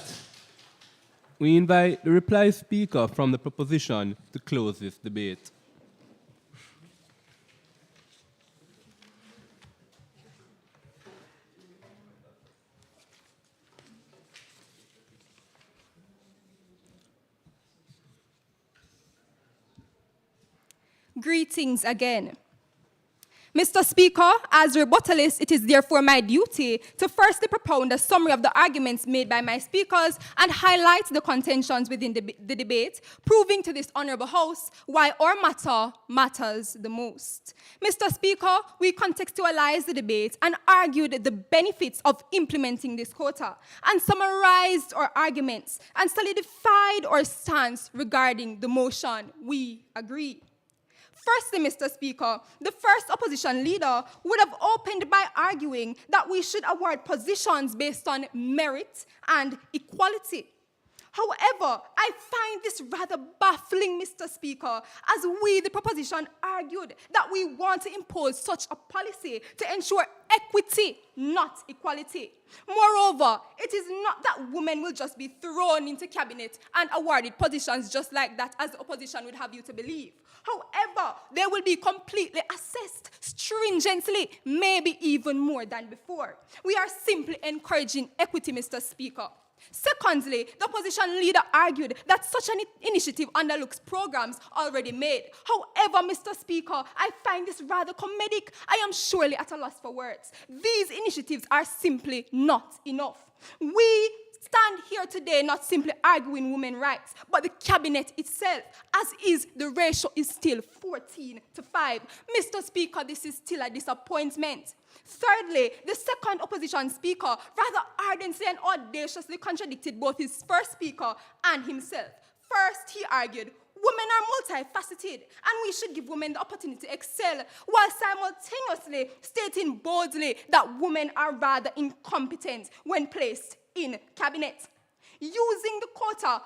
we invite the reply speaker from the proposition to close this debate. Greetings again. Mr. Speaker, as rebuttalist, it is therefore my duty to firstly propound a summary of the arguments made by my speakers and highlight the contentions within the debate, proving to this honorable House why our matter matters the most. Mr. Speaker, we contextualized the debate and argued the benefits of implementing this quota and summarized our arguments and solidified our stance regarding the motion. We agree. Firstly, Mr. Speaker, the first opposition leader would have opened by arguing that we should award positions based on merit and equality. However, I find this rather baffling, Mr. Speaker, as we, the proposition, argued that we want to impose such a policy to ensure equity, not equality. Moreover, it is not that women will just be thrown into cabinet and awarded positions just like that, as the opposition would have you to believe. However, they will be completely assessed stringently, maybe even more than before. We are simply encouraging equity, Mr. Speaker. Secondly, the opposition leader argued that such an initiative underlooks programs already made. However, Mr. Speaker, I find this rather comedic. I am surely at a loss for words. These initiatives are simply not enough. We stand here today not simply arguing women's rights, but the cabinet itself, as is the ratio is still 14-5. Mr. Speaker, this is still a disappointment. Thirdly, the second opposition speaker rather ardently and audaciously contradicted both his first speaker and himself. First, he argued, women are multifaceted and we should give women the opportunity to excel, while simultaneously stating boldly that women are rather incompetent when placed in cabinet. Using the quota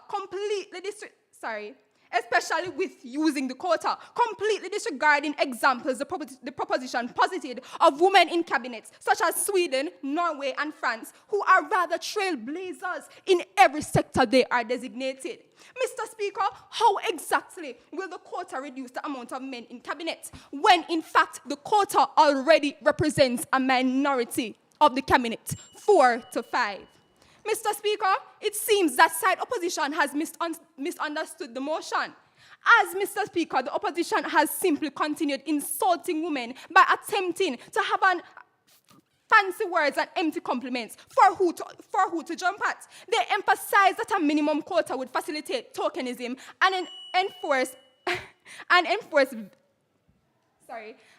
especially with using the quota, completely disregarding examples the proposition posited of women in cabinets, such as Sweden, Norway, and France, who are rather trailblazers in every sector they are designated. Mr. Speaker, how exactly will the quota reduce the amount of men in cabinet, when in fact the quota already represents a minority of the cabinet, 4-5? Mr. Speaker, it seems that side opposition has misunderstood the motion. As Mr. Speaker, the opposition has simply continued insulting women by attempting to have fancy words and empty compliments for who to jump at. They emphasize that a minimum quota would facilitate tokenism and enforce.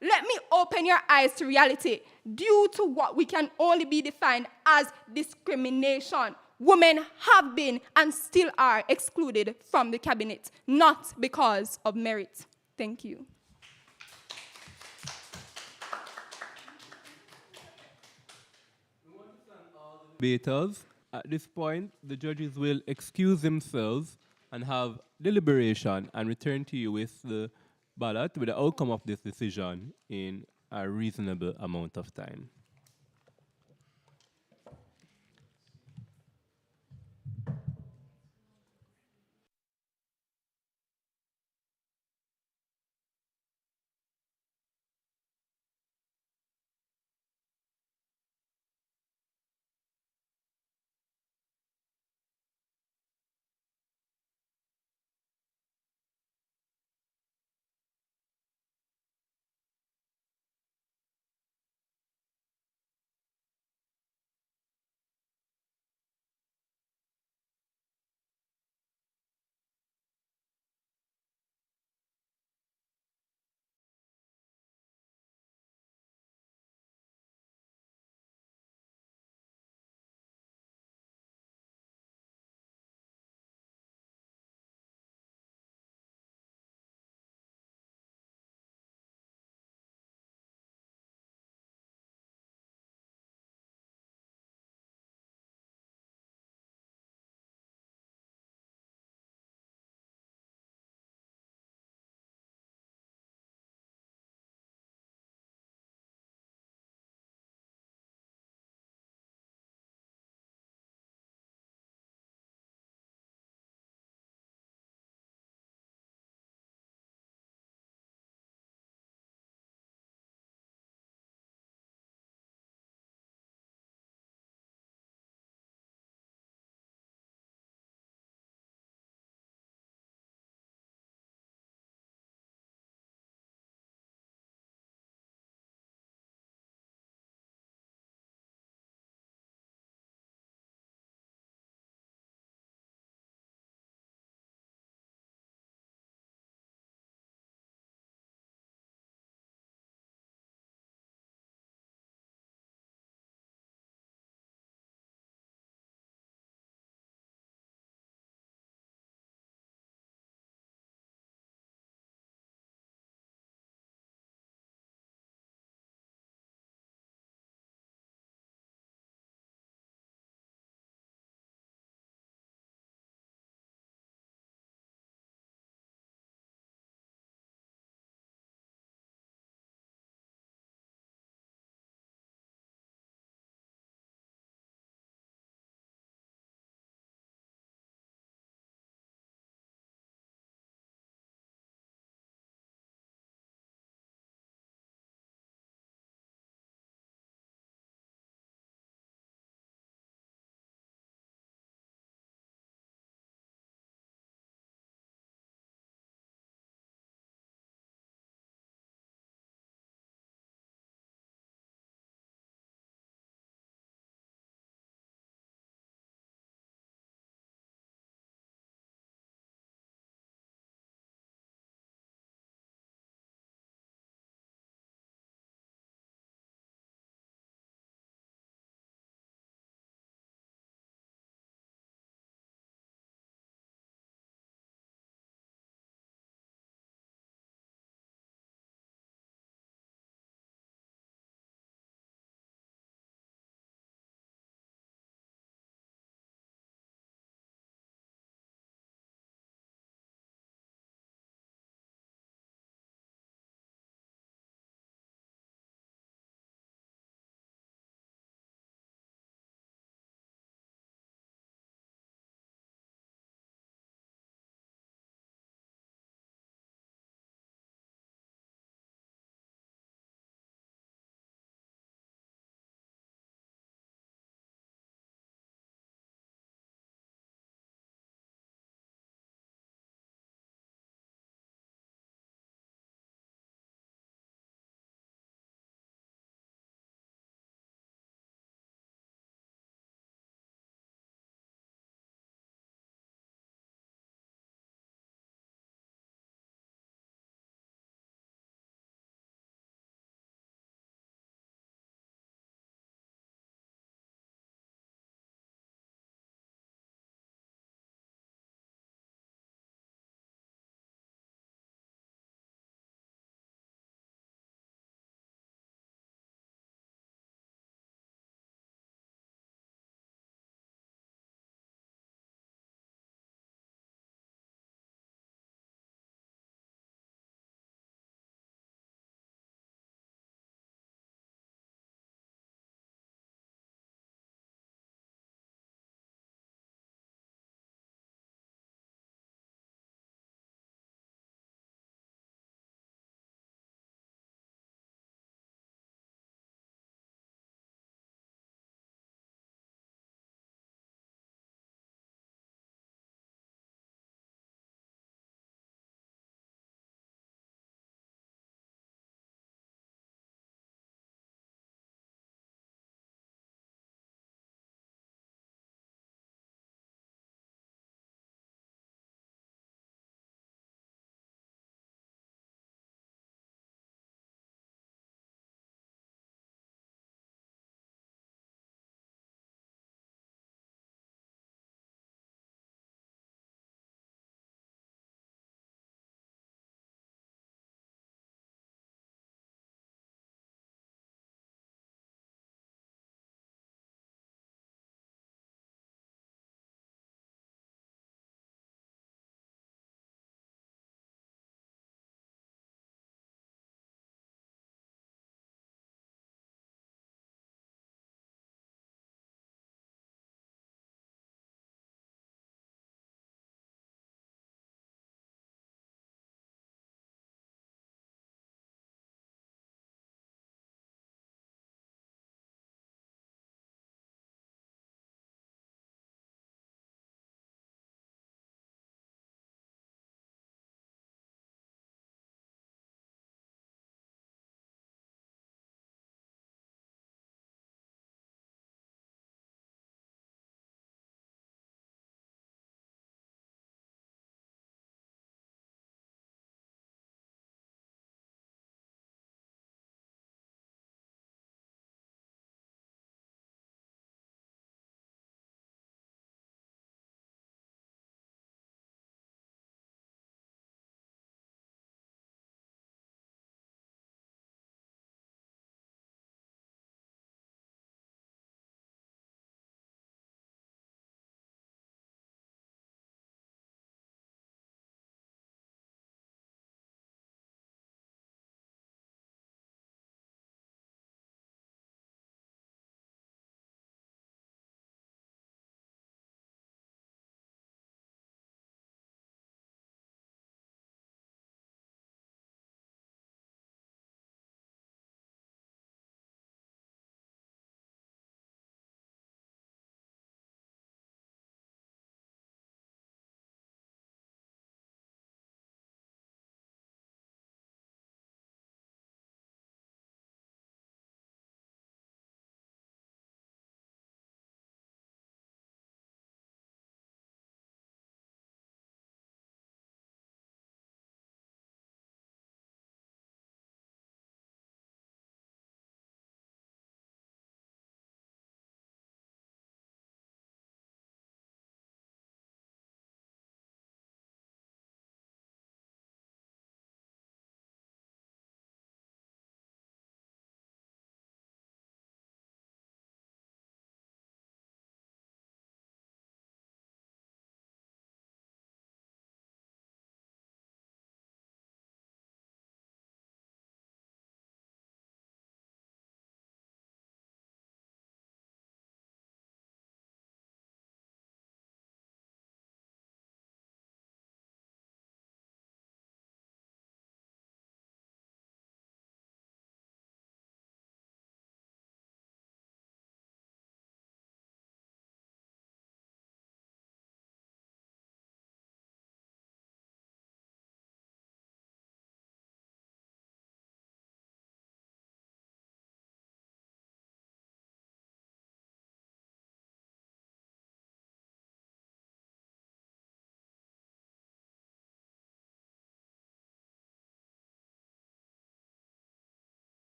Let me open your eyes to reality. Due to what we can only be defined as discrimination, women have been and still are excluded from the cabinet, not because of merit. Thank you. Debaters, at this point, the judges will excuse themselves and have deliberation and return to you with the ballot, with the outcome of this decision in a reasonable amount of time.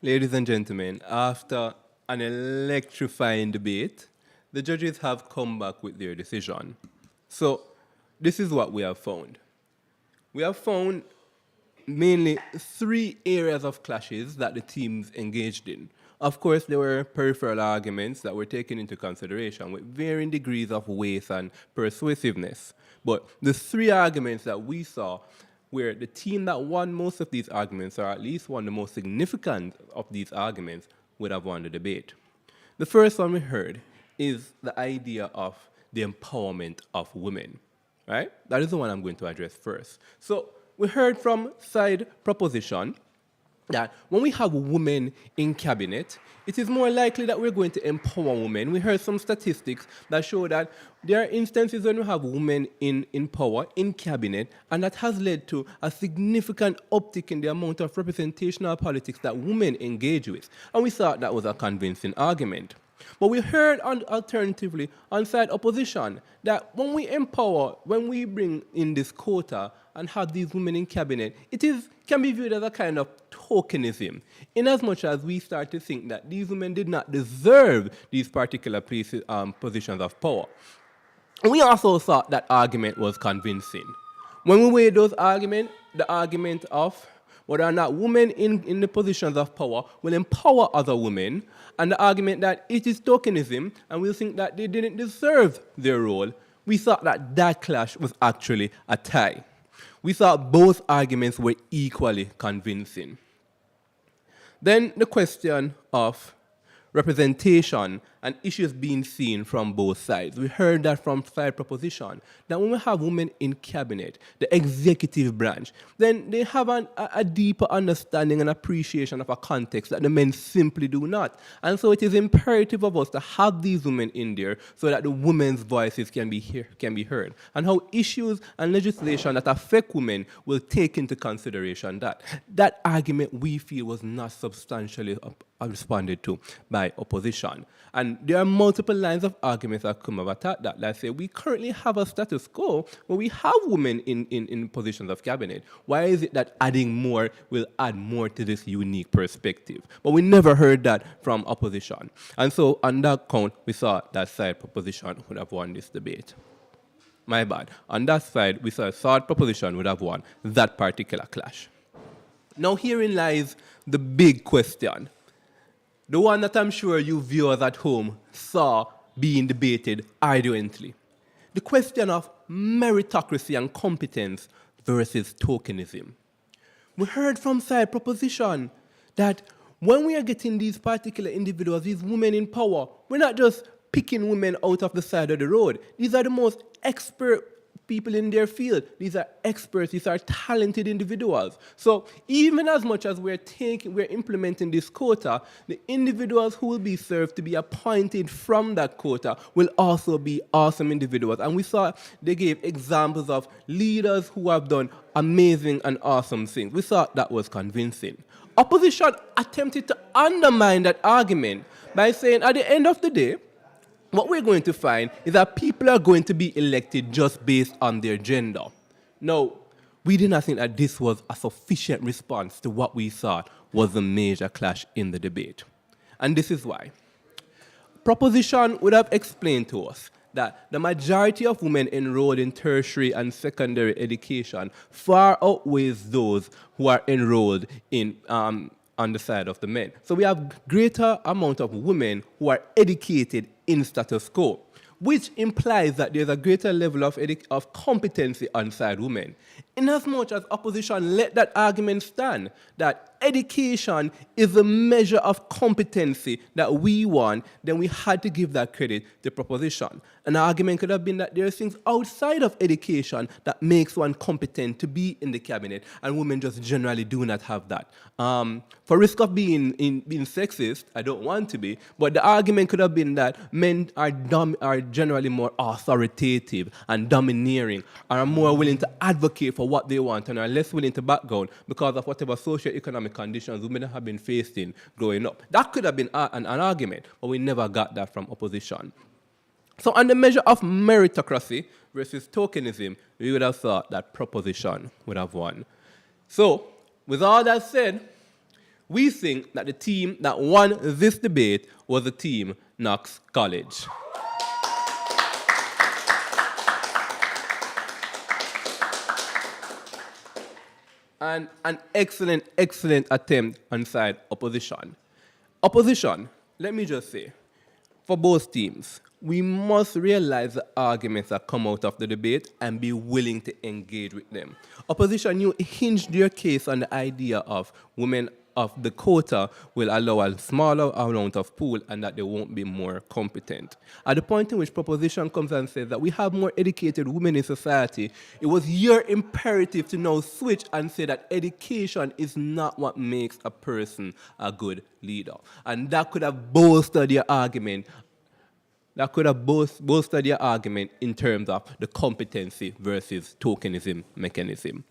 Ladies and gentlemen, after an electrifying debate, the judges have come back with their decision. So, this is what we have found. We have found mainly 3 areas of clashes that the teams engaged in. Of course, there were peripheral arguments that were taken into consideration with varying degrees of weight and persuasiveness. But the 3 arguments that we saw where the team that won most of these arguments, or at least won the most significant of these arguments, would have won the debate. The first one we heard is the idea of the empowerment of women, right? That is the one I'm going to address first. So we heard from side proposition that when we have women in cabinet, it is more likely that we're going to empower women. We heard some statistics that show that there are instances when we have women in power, in cabinet, and that has led to a significant uptick in the amount of representational politics that women engage with. And we thought that was a convincing argument. But we heard alternatively on side opposition that when we empower, when we bring in this quota and have these women in cabinet, can be viewed as a kind of tokenism, in as much as we start to think that these women did not deserve these particular places, positions of power. And we also thought that argument was convincing. When we weighed those arguments, the argument of whether or not women in the positions of power will empower other women, and the argument that it is tokenism and we think that they didn't deserve their role, we thought that that clash was actually a tie. We thought both arguments were equally convincing. Then the question of representation and issues being seen from both sides. We heard that from side proposition, that when we have women in cabinet, the executive branch, then they have a deeper understanding and appreciation of a context that the men simply do not. And so it is imperative of us to have these women in there so that the women's voices can be heard. And how issues and legislation that affect women will take into consideration that. That argument we feel was not substantially responded to by opposition. And there are multiple lines of arguments that come about that. Let's say we currently have a status quo where we have women in positions of cabinet. Why is it that adding more will add more to this unique perspective? But we never heard that from opposition. And so on that count, we saw that side proposition would have won this debate. My bad. On that side, we saw a third proposition would have won that particular clash. Now herein lies the big question. The one that I'm sure you viewers at home saw being debated ardently. The question of meritocracy and competence versus tokenism. We heard from side proposition that when we are getting these particular individuals, these women in power, we're not just picking women out of the side of the road. These are the most expert people in their field. These are experts. These are talented individuals. So even as much as we're implementing this quota, the individuals who will be served to be appointed from that quota will also be awesome individuals. And we saw they gave examples of leaders who have done amazing and awesome things. We thought that was convincing. Opposition attempted to undermine that argument by saying at the end of the day, what we're going to find is that people are going to be elected just based on their gender. No, we did not think that this was a sufficient response to what we thought was a major clash in the debate. And this is why. Proposition would have explained to us that the majority of women enrolled in tertiary and secondary education far outweighs those who are enrolled in on the side of the men. So we have greater amount of women who are educated in status quo, which implies that there's a greater level of competency on side women. Inasmuch as opposition let that argument stand, that education is a measure of competency that we want, then we had to give that credit to proposition. An argument could have been that there are things outside of education that makes one competent to be in the cabinet, and women just generally do not have that. For risk of being sexist, I don't want to be, but the argument could have been that men are generally more authoritative and domineering, are more willing to advocate for what they want, and are less willing to back down because of whatever socio-economic conditions women have been facing growing up. That could have been an argument, but we never got that from opposition. So on the measure of meritocracy versus tokenism, we would have thought that proposition would have won. So with all that said, We think that the team that won this debate was the team KNOX College. And an excellent, excellent attempt on side opposition. Opposition, let me just say, for both teams, we must realize the arguments that come out of the debate and be willing to engage with them. Opposition, you hinged your case on the idea of women of the quota will allow a smaller amount of pool and that they won't be more competent. At the point in which proposition comes and says that we have more educated women in society, it was your imperative to now switch and say that education is not what makes a person a good leader. And that could have bolstered your argument. That could have bolstered your argument in terms of the competency versus tokenism mechanism.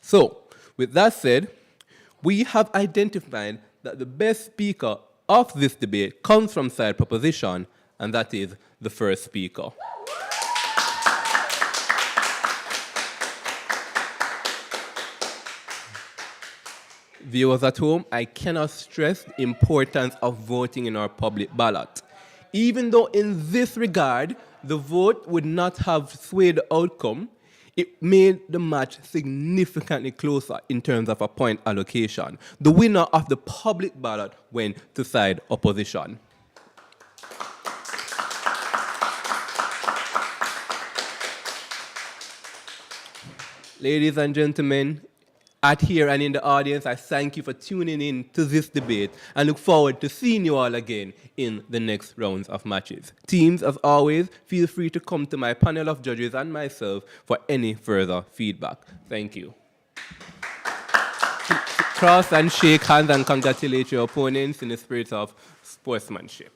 So, with that said, we have identified that the best speaker of this debate comes from side proposition, and that is the first speaker. Viewers at home, I cannot stress the importance of voting in our public ballot. Even though in this regard, the vote would not have swayed the outcome, it made the match significantly closer in terms of a point allocation. The winner of the public ballot went to side opposition. Ladies and gentlemen, at here and in the audience, I thank you for tuning in to this debate and look forward to seeing you all again in the next rounds of matches. Teams, as always, feel free to come to my panel of judges and myself for any further feedback. Thank you. Cross and shake hands and congratulate your opponents in the spirit of sportsmanship.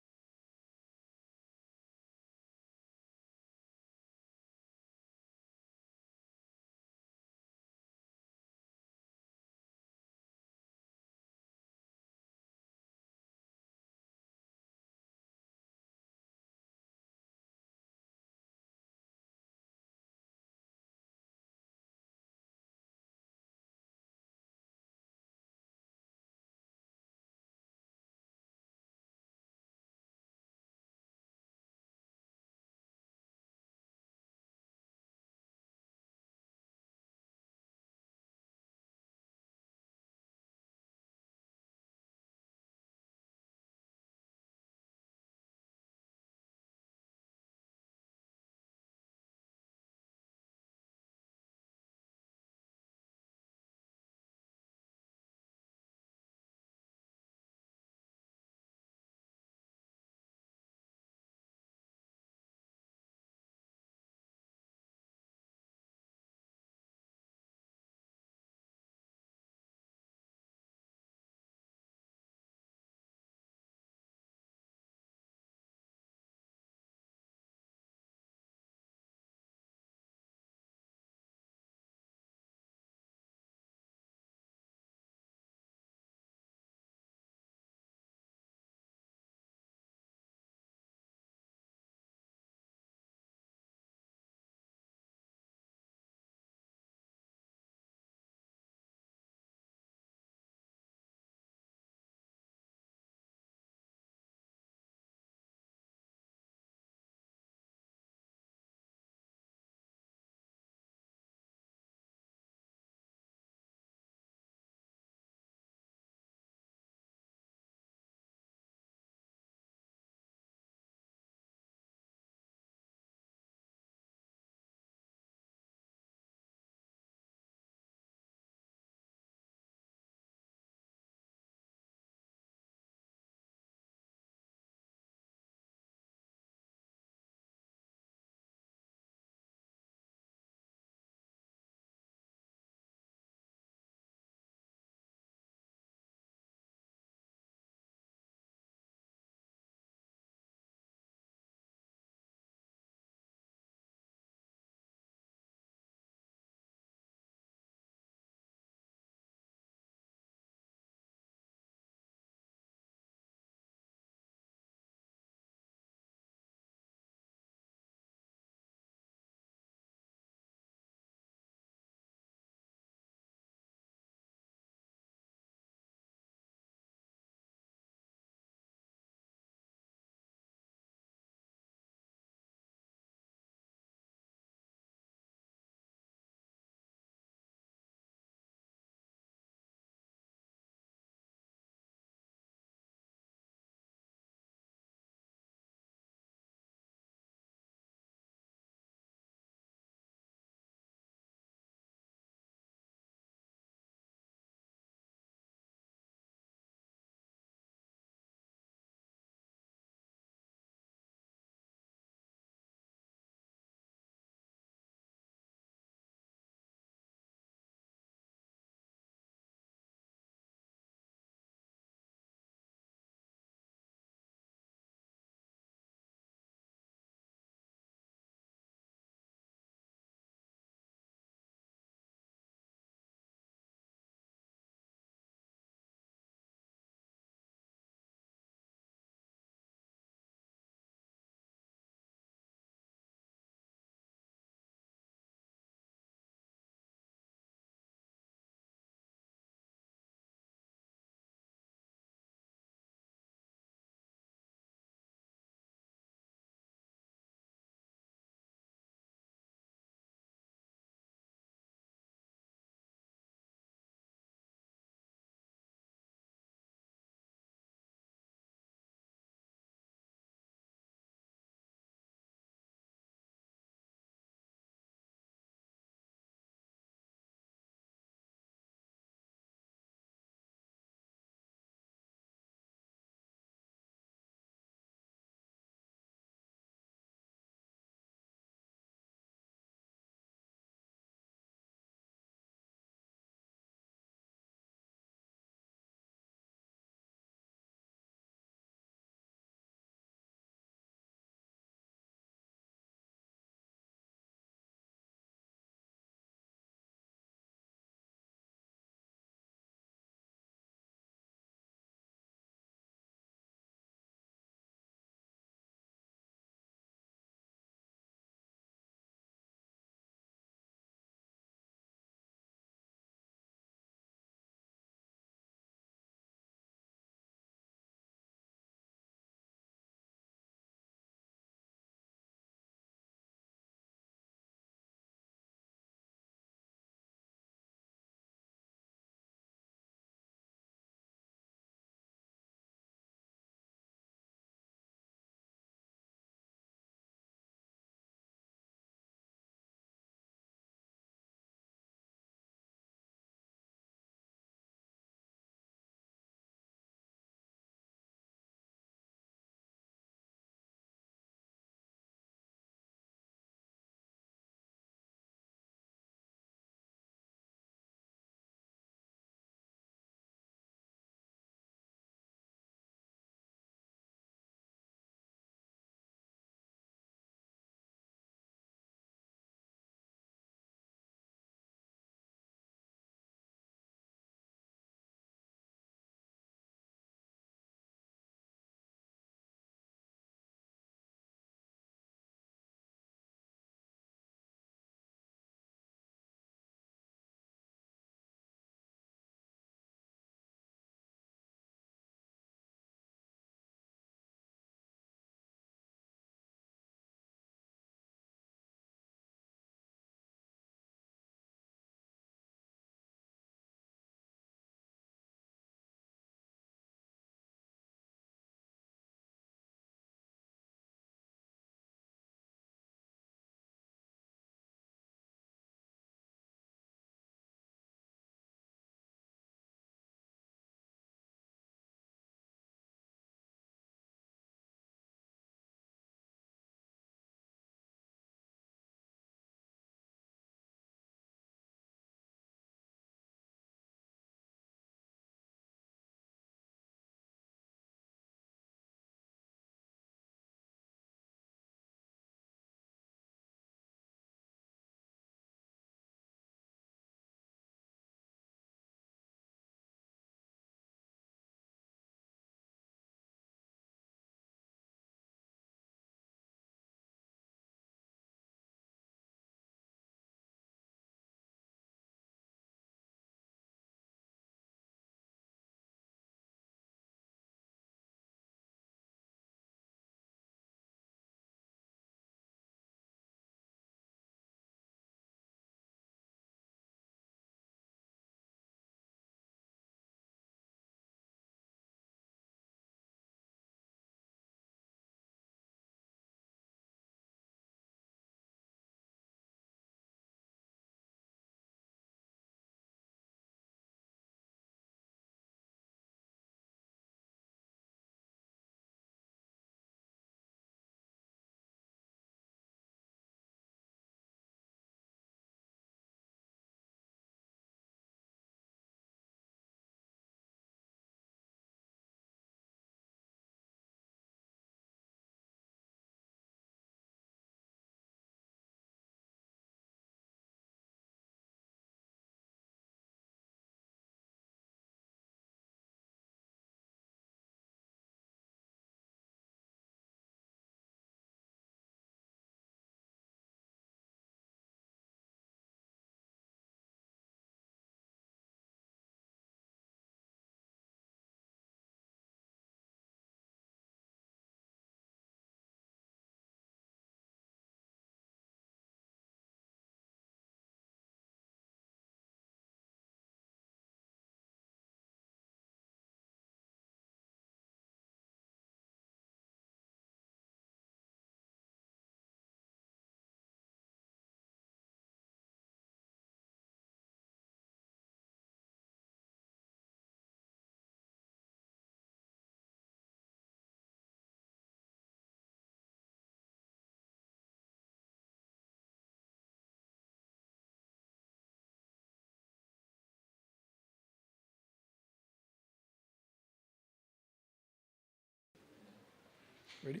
Ready?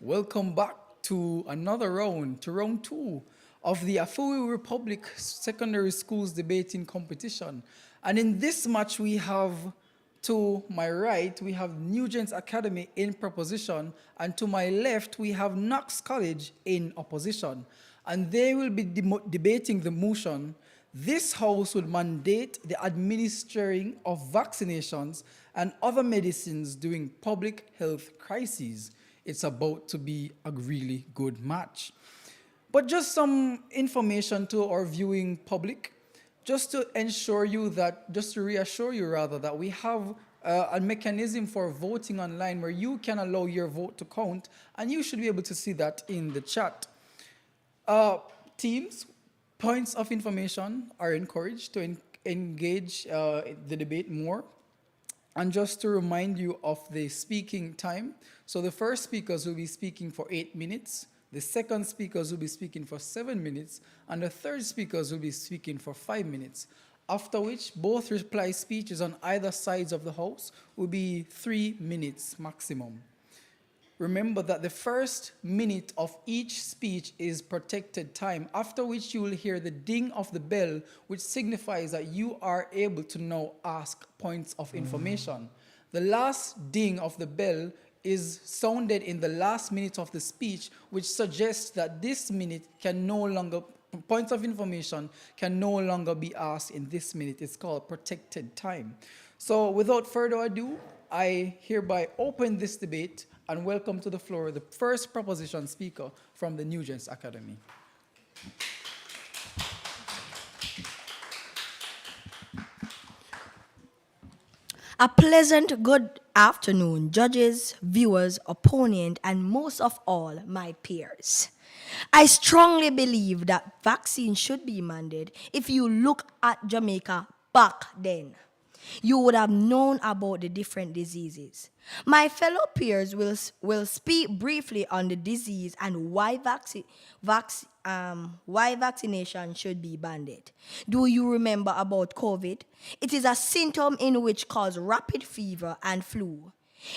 Welcome back to another round, to round 2 of the Afui Republic Secondary Schools debating competition. And in this match, we have, to my right, we have NUGENTS Academy in proposition, and to my left, we have KNOX College in opposition. And they will be debating the motion. This House will mandate the administering of vaccinations and other medicines during public health crises. It's about to be a really good match. But just some information to our viewing public, just to reassure you rather, that we have a mechanism for voting online where you can allow your vote to count, and you should be able to see that in the chat. Teams, points of information are encouraged to engage the debate more. And just to remind you of the speaking time, so the first speakers will be speaking for 8 minutes, the second speakers will be speaking for 7 minutes, and the third speakers will be speaking for 5 minutes, after which both reply speeches on either sides of the House will be 3 minutes maximum. Remember that the first minute of each speech is protected time, after which you will hear the ding of the bell, which signifies that you are able to now ask points of information. The last ding of the bell is sounded in the last minute of the speech, which suggests that this minute can no longer, points of information can no longer be asked in this minute. It's called protected time. So without further ado, I hereby open this debate and welcome to the floor the first proposition speaker from the NUGENTS Academy. A pleasant good afternoon, judges, viewers, opponent, and most of all, my peers. I strongly believe that vaccine should be mandated. If you look at Jamaica back then, you would have known about the different diseases. My fellow peers will speak briefly on the disease and why vaccination should be banned. Do you remember about COVID? It is a symptom in which cause rapid fever and flu.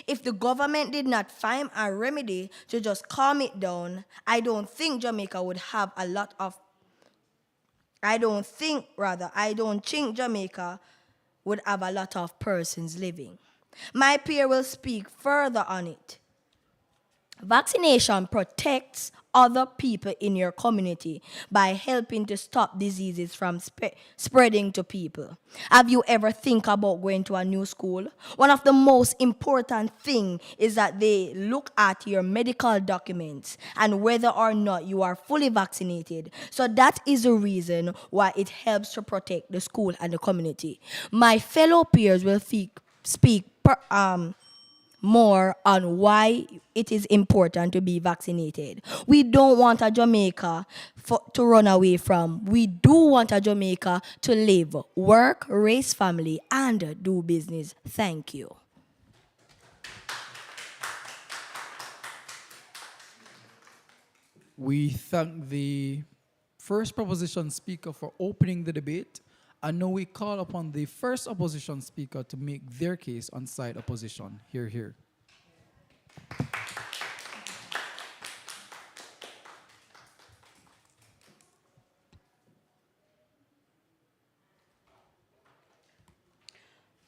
If the government did not find a remedy to just calm it down, I don't think Jamaica would have a lot of, I don't think Jamaica would have a lot of persons living. My peer will speak further on it. Vaccination protects other people in your community by helping to stop diseases from spreading to people. Have you ever think about going to a new school? One of the most important things is that they look at your medical documents and whether or not you are fully vaccinated. So that is the reason why it helps to protect the school and the community. My fellow peers will speak more on why it is important to be vaccinated. We don't want a Jamaica to run away from. We do want a Jamaica to live, work, raise family, and do business. Thank you. We thank the first proposition speaker for opening the debate. And now we call upon the first opposition speaker to make their case on side opposition. Hear, hear.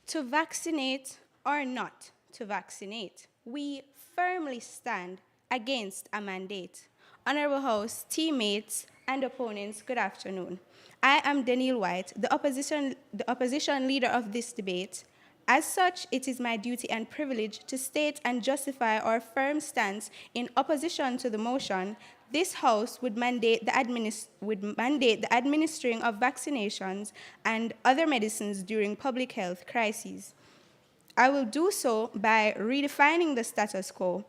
To vaccinate or not to vaccinate, we firmly stand against a mandate. Honorable House, teammates, and opponents, good afternoon. I am Daniel White, the opposition leader of this debate. As such, it is my duty and privilege to state and justify our firm stance in opposition to the motion. This House would mandate the administering of vaccinations and other medicines during public health crises. I will do so by redefining the status quo,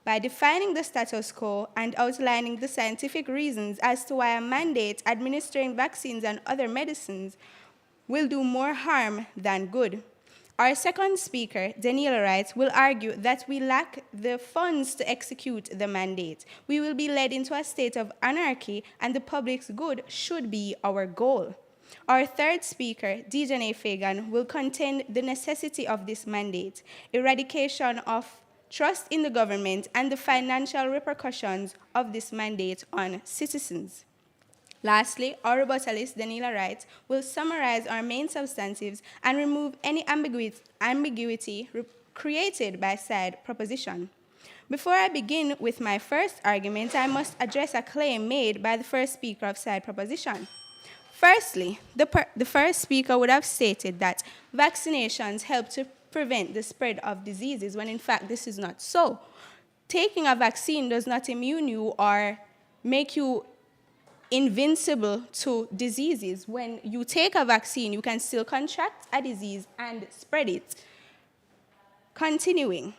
by defining the status quo and outlining the scientific reasons as to why a mandate administering vaccines and other medicines will do more harm than good. Our second speaker, Daniela Wright, will argue that we lack the funds to execute the mandate. We will be led into a state of anarchy, and the public's good should be our goal. Our third speaker, Dejanay Fagan, will contend the necessity of this mandate, eradication of trust in the government, and the financial repercussions of this mandate on citizens. Lastly, our rebuttalist, Daniela Wright, will summarize our main substantives and remove any ambiguity created by said proposition. Before I begin with my first argument, I must address a claim made by the first speaker of said proposition. Firstly, the first speaker would have stated that vaccinations help to prevent the spread of diseases, when in fact this is not so. Taking a vaccine does not immune you or make you invincible to diseases. When you take a vaccine, you can still contract a disease and spread it. Continuing,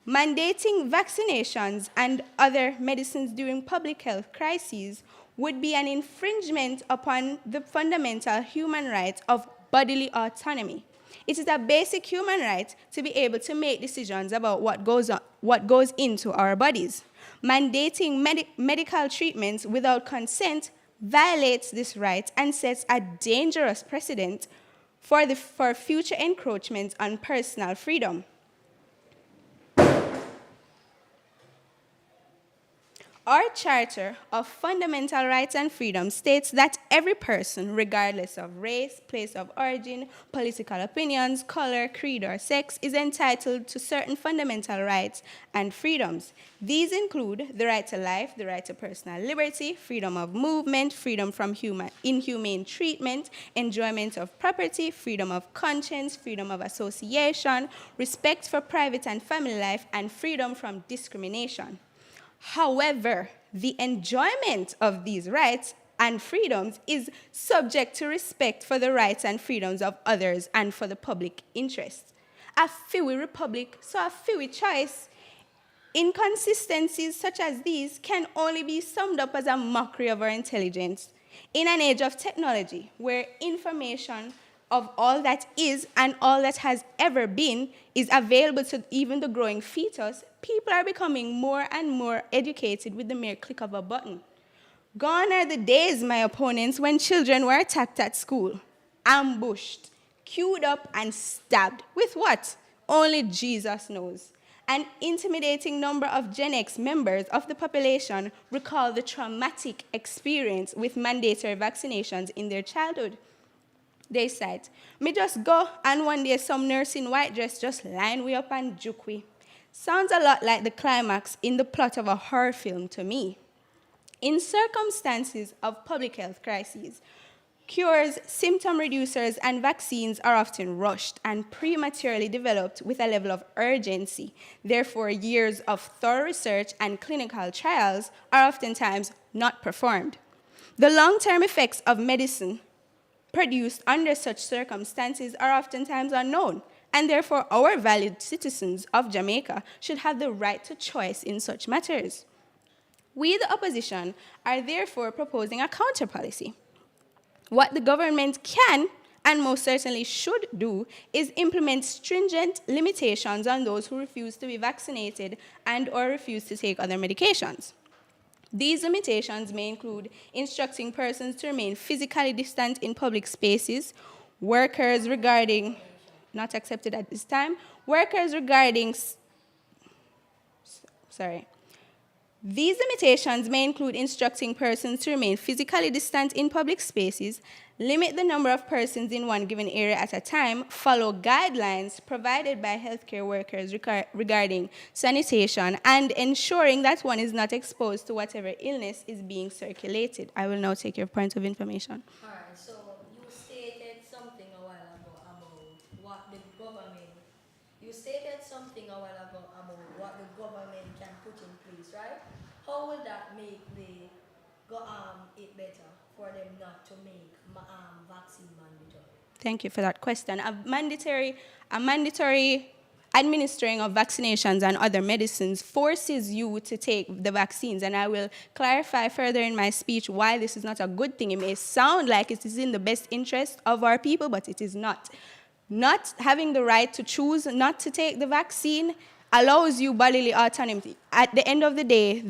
mandating vaccinations and other medicines during public health crises would be an infringement upon the fundamental human right of bodily autonomy. It is a basic human right to be able to make decisions about what goes into our bodies. Mandating medical treatments without consent violates this right and sets a dangerous precedent for future encroachments on personal freedom. Our Charter of Fundamental Rights and Freedoms states that every person, regardless of race, place of origin, political opinions, color, creed, or sex, is entitled to certain fundamental rights and freedoms. These include the right to life, the right to personal liberty, freedom of movement, freedom from inhumane treatment, enjoyment of property, freedom of conscience, freedom of association, respect for private and family life, and freedom from discrimination. However, the enjoyment of these rights and freedoms is subject to respect for the rights and freedoms of others and for the public interest. A fewy republic, so a fewy choice. Inconsistencies such as these can only be summed up as a mockery of our intelligence. In an age of technology, where information of all that is and all that has ever been is available to even the growing fetus, people are becoming more and more educated with the mere click of a button. Gone are the days, my opponents, when children were attacked at school, ambushed, queued up, and stabbed. With what? Only Jesus knows. An intimidating number of Gen X members of the population recall the traumatic experience with mandatory vaccinations in their childhood. They said, "Me just go and one day some nurse in white dress just line we up and juke we." Sounds a lot like the climax in the plot of a horror film to me. In circumstances of public health crises, cures, symptom reducers, and vaccines are often rushed and prematurely developed with a level of urgency. Therefore, years of thorough research and clinical trials are oftentimes not performed. The long-term effects of medicine produced under such circumstances are oftentimes unknown, and therefore our valued citizens of Jamaica should have the right to choice in such matters. We, the opposition, are therefore proposing a counter policy. What the government can and most certainly should do is implement stringent limitations on those who refuse to be vaccinated and or refuse to take other medications. These limitations may include instructing persons to remain physically distant in public spaces, workers regarding, not accepted at this time, workers regarding, These limitations may include instructing persons to remain physically distant in public spaces, limit the number of persons in one given area at a time, follow guidelines provided by healthcare workers regarding sanitation, and ensuring that one is not exposed to whatever illness is being circulated. I will now take your point of information. All right, so you stated something a while ago about what the government, can put in place, right? How will that make it better for them not to make vaccine mandatory? Thank you for that question. A mandatory administering of vaccinations and other medicines forces you to take the vaccines, and I will clarify further in my speech why this is not a good thing. It may sound like it is in the best interest of our people, but it is not. Not having the right to choose not to take the vaccine allows you bodily autonomy. At the end of the day,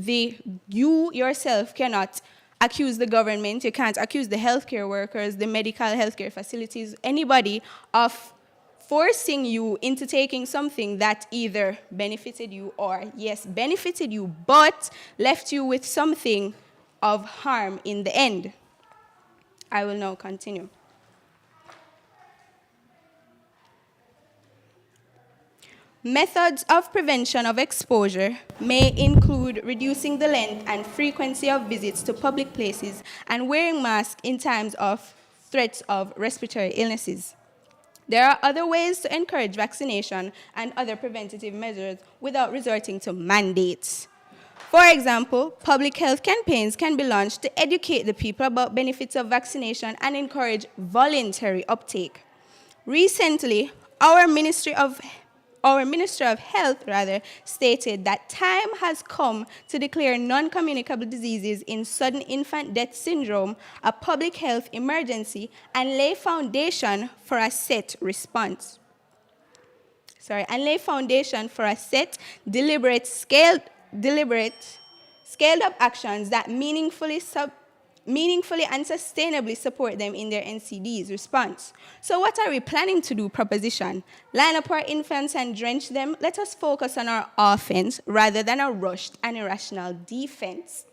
you yourself cannot accuse the government, you can't accuse the healthcare workers, the medical healthcare facilities, anybody of forcing you into taking something that either benefited you or, yes, benefited you, but left you with something of harm in the end. I will now continue. Methods of prevention of exposure may include reducing the length and frequency of visits to public places and wearing masks in times of threats of respiratory illnesses. There are other ways to encourage vaccination and other preventative measures without resorting to mandates. For example, public health campaigns can be launched to educate the people about benefits of vaccination and encourage voluntary uptake. Recently, our Minister of Health stated that time has come to declare non-communicable diseases in sudden infant death syndrome a public health emergency and lay foundation for a set response. Deliberate, scaled up actions that meaningfully and sustainably support them in their NCD's response. So what are we planning to do, proposition? Line up our infants and drench them? Let us focus on our offense rather than a rushed and irrational defense.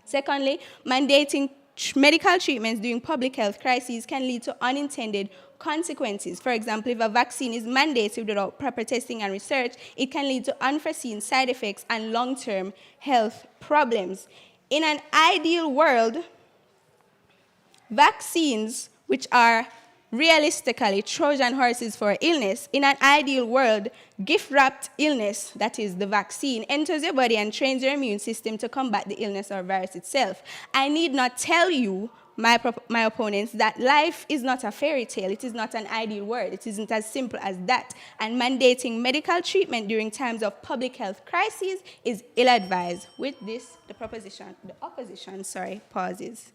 Secondly, mandating medical treatments during public health crises can lead to unintended consequences. For example, if a vaccine is mandated without proper testing and research, it can lead to unforeseen side effects and long-term health problems. In an ideal world, vaccines, which are realistically Trojan horses for illness, in an ideal world, gift-wrapped illness, that is the vaccine, enters your body and trains your immune system to combat the illness or virus itself. I need not tell you, my opponents, that life is not a fairy tale. It is not an ideal world. It isn't as simple as that. And mandating medical treatment during times of public health crises is ill-advised. With this, the opposition pauses.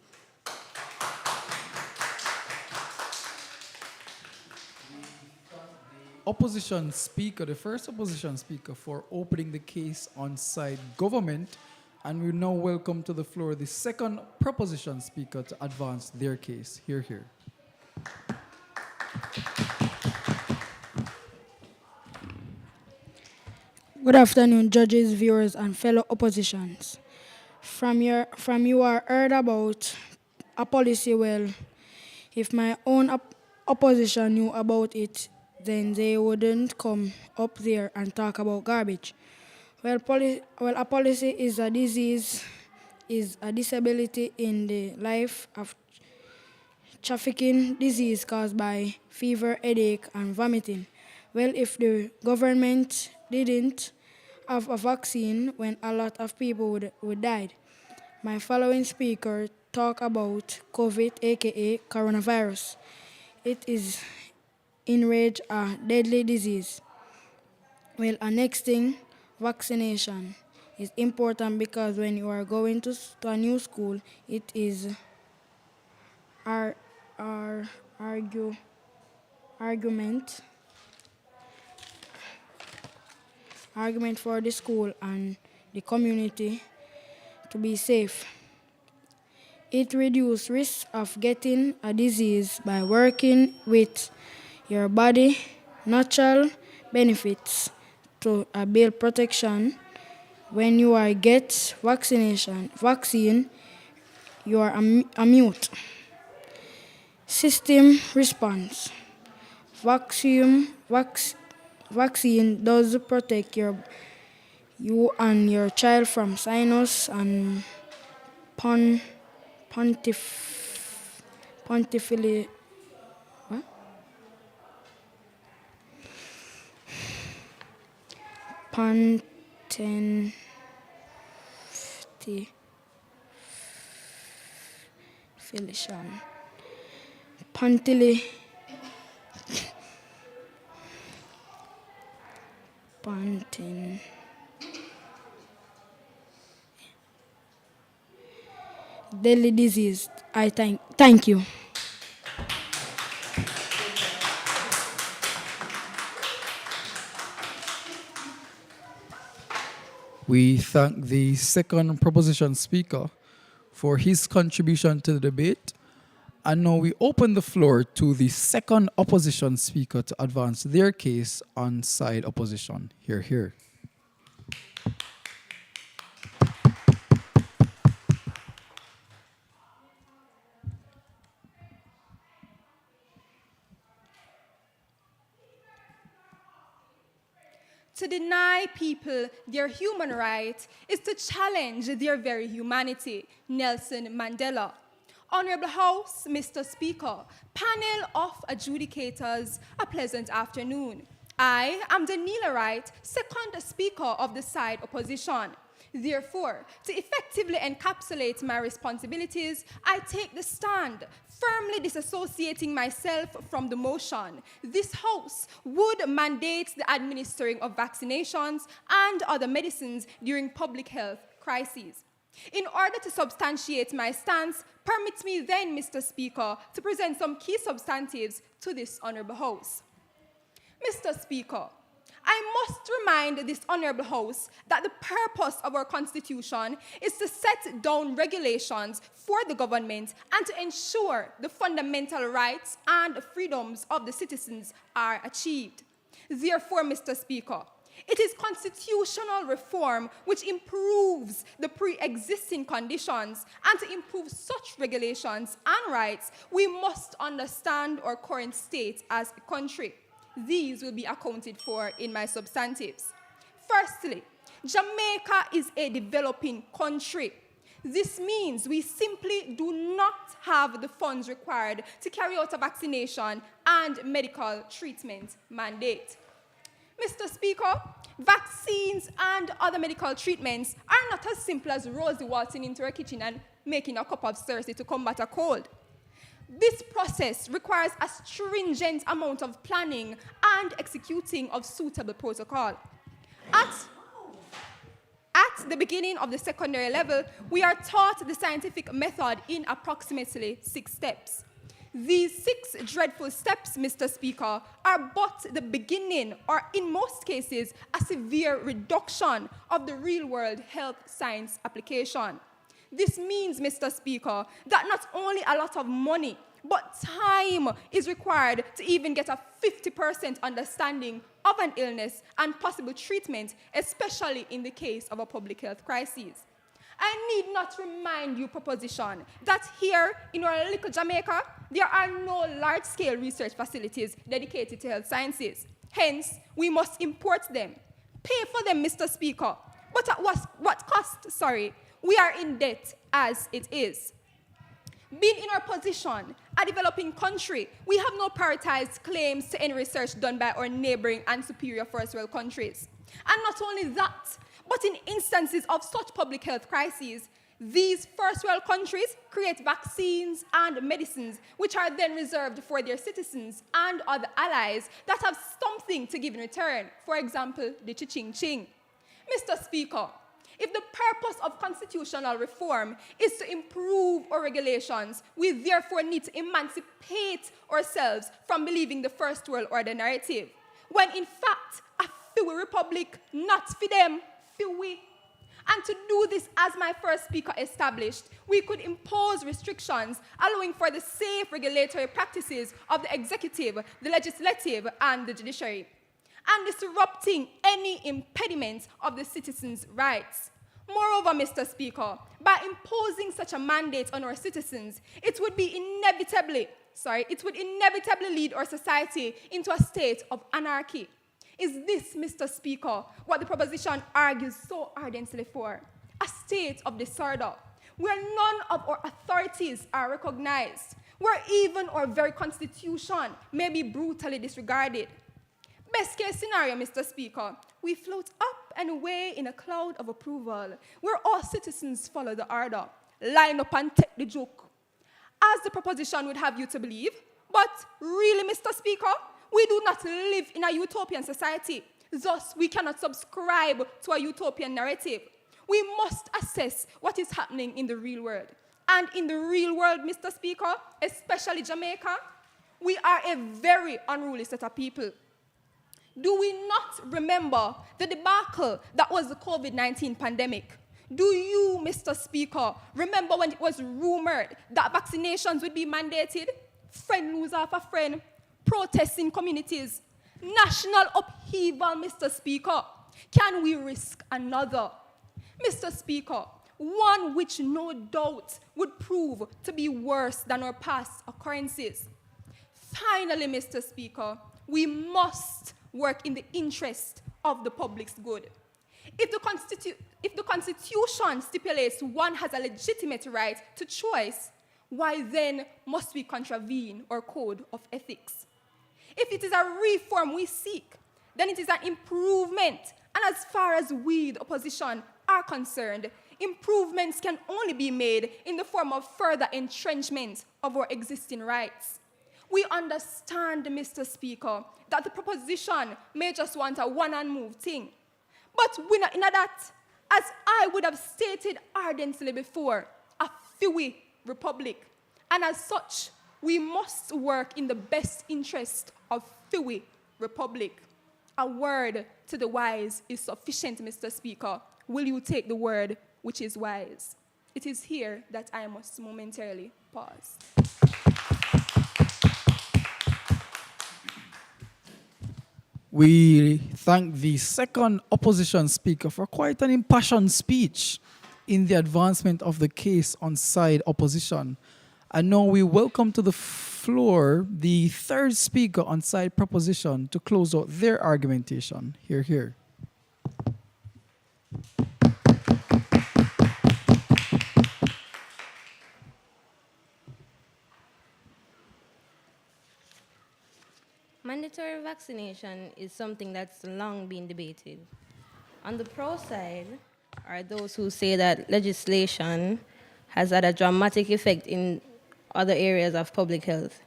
Opposition speaker, the first opposition speaker for opening the case on side government, and we now welcome to the floor the second proposition speaker to advance their case. Hear, hear. Good afternoon, judges, viewers, and fellow oppositions. From you are heard about a policy, well, if my own opposition knew about it, then they wouldn't come up there and talk about garbage. Well, a policy is a disease, is a disability in the life of trafficking disease caused by fever, headache, and vomiting. Well, if the government didn't have a vaccine, when a lot of people would die. My following speaker talk about COVID, aka coronavirus. It is enraged a deadly disease. Well, a next thing, vaccination is important because when you are going to a new school, it is argument for the school and the community to be safe. It reduces risk of getting a disease by working with your body, natural benefits to build protection. When you are get vaccine, you are immune. System response. Vaccine does protect you and your child from sinus and pontifically. What? Deadly disease. I thank you. We thank the second proposition speaker for his contribution to the debate. And now we open the floor to the second opposition speaker to advance their case on side opposition. Hear, hear. To deny people their human right is to challenge their very humanity, Nelson Mandela. Honorable House, Mr. Speaker, panel of adjudicators, a pleasant afternoon. I am Daniela Wright, second speaker of the side opposition. Therefore, to effectively encapsulate my responsibilities, I take the stand, firmly disassociating myself from the motion. This House would mandate the administering of vaccinations and other medicines during public health crises. In order to substantiate my stance, permit me then, Mr. Speaker, to present some key substantives to this Honourable House. Mr. Speaker, I must remind this Honourable House that the purpose of our Constitution is to set down regulations for the government and to ensure the fundamental rights and freedoms of the citizens are achieved. Therefore, Mr. Speaker, it is constitutional reform which improves the pre-existing conditions, and to improve such regulations and rights, we must understand our current state as a country. These will be accounted for in my substantives. Firstly, Jamaica is a developing country. This means we simply do not have the funds required to carry out a vaccination and medical treatment mandate. Mr. Speaker, vaccines and other medical treatments are not as simple as Rosie waltzing into her kitchen and making a cup of Cersei to combat a cold. This process requires a stringent amount of planning and executing of suitable protocol. At the beginning of the secondary level, we are taught the scientific method in approximately 6 steps. These 6 dreadful steps, Mr. Speaker, are but the beginning, or in most cases, a severe reduction of the real-world health science application. This means, Mr. Speaker, that not only a lot of money, but time is required to even get a 50% understanding of an illness and possible treatment, especially in the case of a public health crisis. I need not remind you, proposition, that here in our little Jamaica, there are no large-scale research facilities dedicated to health sciences. Hence, we must import them. Pay for them, Mr. Speaker. But at what cost, sorry? We are in debt as it is. Being in our position, a developing country, we have no prioritized claims to any research done by our neighboring and superior first world countries. And not only that, but in instances of such public health crises, these first world countries create vaccines and medicines which are then reserved for their citizens and other allies that have something to give in return. For example, the cha-ching-ching. Mr. Speaker, if the purpose of constitutional reform is to improve our regulations, we therefore need to emancipate ourselves from believing the first world order narrative, when in fact, a few republic, not for them, for we. And to do this, as my first speaker established, we could impose restrictions allowing for the safe regulatory practices of the executive, the legislative, and the judiciary, and disrupting any impediment of the citizens' rights. Moreover, Mr. Speaker, by imposing such a mandate on our citizens, it would inevitably lead our society into a state of anarchy. Is this, Mr. Speaker, what the proposition argues so ardently for? A state of disorder, where none of our authorities are recognized, where even our very constitution may be brutally disregarded. Best case scenario, Mr. Speaker, we float up and away in a cloud of approval, where all citizens follow the order, line up and take the joke, as the proposition would have you to believe. But really, Mr. Speaker, we do not live in a utopian society. Thus, we cannot subscribe to a utopian narrative. We must assess what is happening in the real world. And in the real world, Mr. Speaker, especially Jamaica, we are a very unruly set of people. Do we not remember the debacle that was the COVID-19 pandemic? Do you, Mr. Speaker, remember when it was rumored that vaccinations would be mandated? Friend lose half a friend, protests in communities, national upheaval, Mr. Speaker. Can we risk another? Mr. Speaker, one which no doubt would prove to be worse than our past occurrences. Finally, Mr. Speaker, we must work in the interest of the public's good. If the Constitution stipulates one has a legitimate right to choice, why then must we contravene our code of ethics? If it is a reform we seek, then it is an improvement. And as far as we, the opposition, are concerned, improvements can only be made in the form of further entrenchment of our existing rights. We understand, Mr. Speaker, that the proposition may just want a one-and-move thing. But we're not in that, as I would have stated ardently before, a fewy republic. And as such, we must work in the best interest of fewy republic. A word to the wise is sufficient, Mr. Speaker. Will you take the word which is wise? It is here that I must momentarily pause. We thank the second opposition speaker for quite an impassioned speech in the advancement of the case on side opposition. And now we welcome to the floor the third speaker on side proposition to close out their argumentation. Hear, hear. Mandatory vaccination is something that's long been debated. On the pro side are those who say that legislation has had a dramatic effect in other areas of public health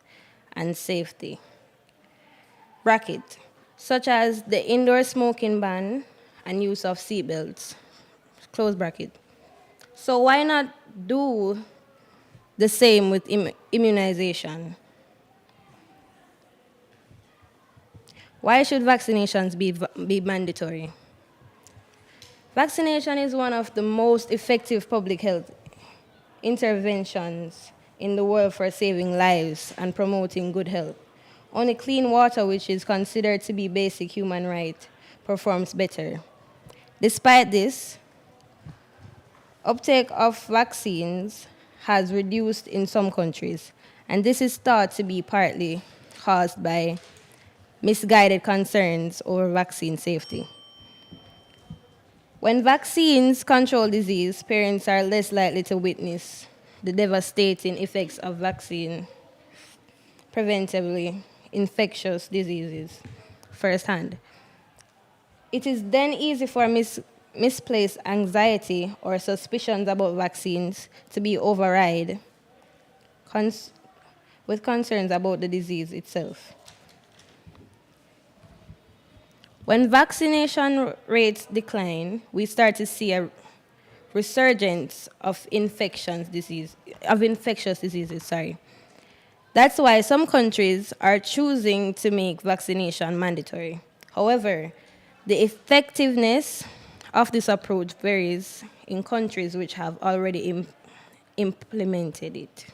and safety. Bracket, such as the indoor smoking ban and use of seatbelts, close bracket. So why not do the same with immunization? Why should vaccinations be mandatory? Vaccination is one of the most effective public health interventions in the world for saving lives and promoting good health. Only clean water, which is considered to be basic human right, performs better. Despite this, uptake of vaccines has reduced in some countries, and this is thought to be partly caused by misguided concerns over vaccine safety. When vaccines control disease, parents are less likely to witness the devastating effects of vaccine preventively infectious diseases firsthand. It is then easy for misplaced anxiety or suspicions about vaccines to be override with concerns about the disease itself. When vaccination rates decline, we start to see a resurgence of infectious diseases. That's why some countries are choosing to make vaccination mandatory. However, the effectiveness of this approach varies in countries which have already implemented it.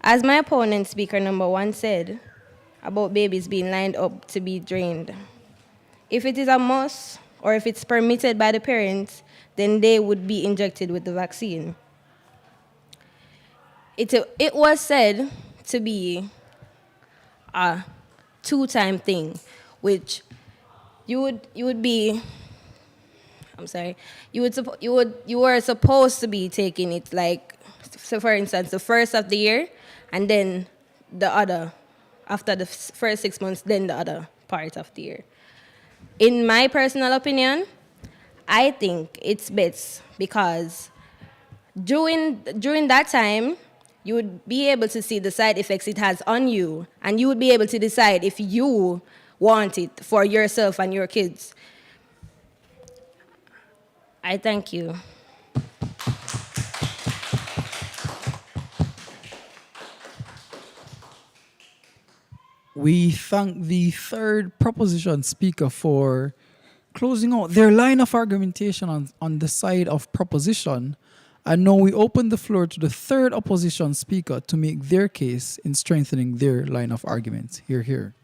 As my opponent, speaker number 1, said, about babies being lined up to be drained. If it is a must, or if it's permitted by the parents, then they would be injected with the vaccine. It was said to be a 2-time thing, which you were supposed to be taking it, like, so for instance, the first of the year, and then the other after the first 6 months, then the other part of the year. In my personal opinion, I think it's best because during that time, you would be able to see the side effects it has on you, and you would be able to decide if you want it for yourself and your kids. I thank you. We thank the third proposition speaker for closing out their line of argumentation on the side of proposition. And now we open the floor to the third opposition speaker to make their case in strengthening their line of arguments. Hear, hear.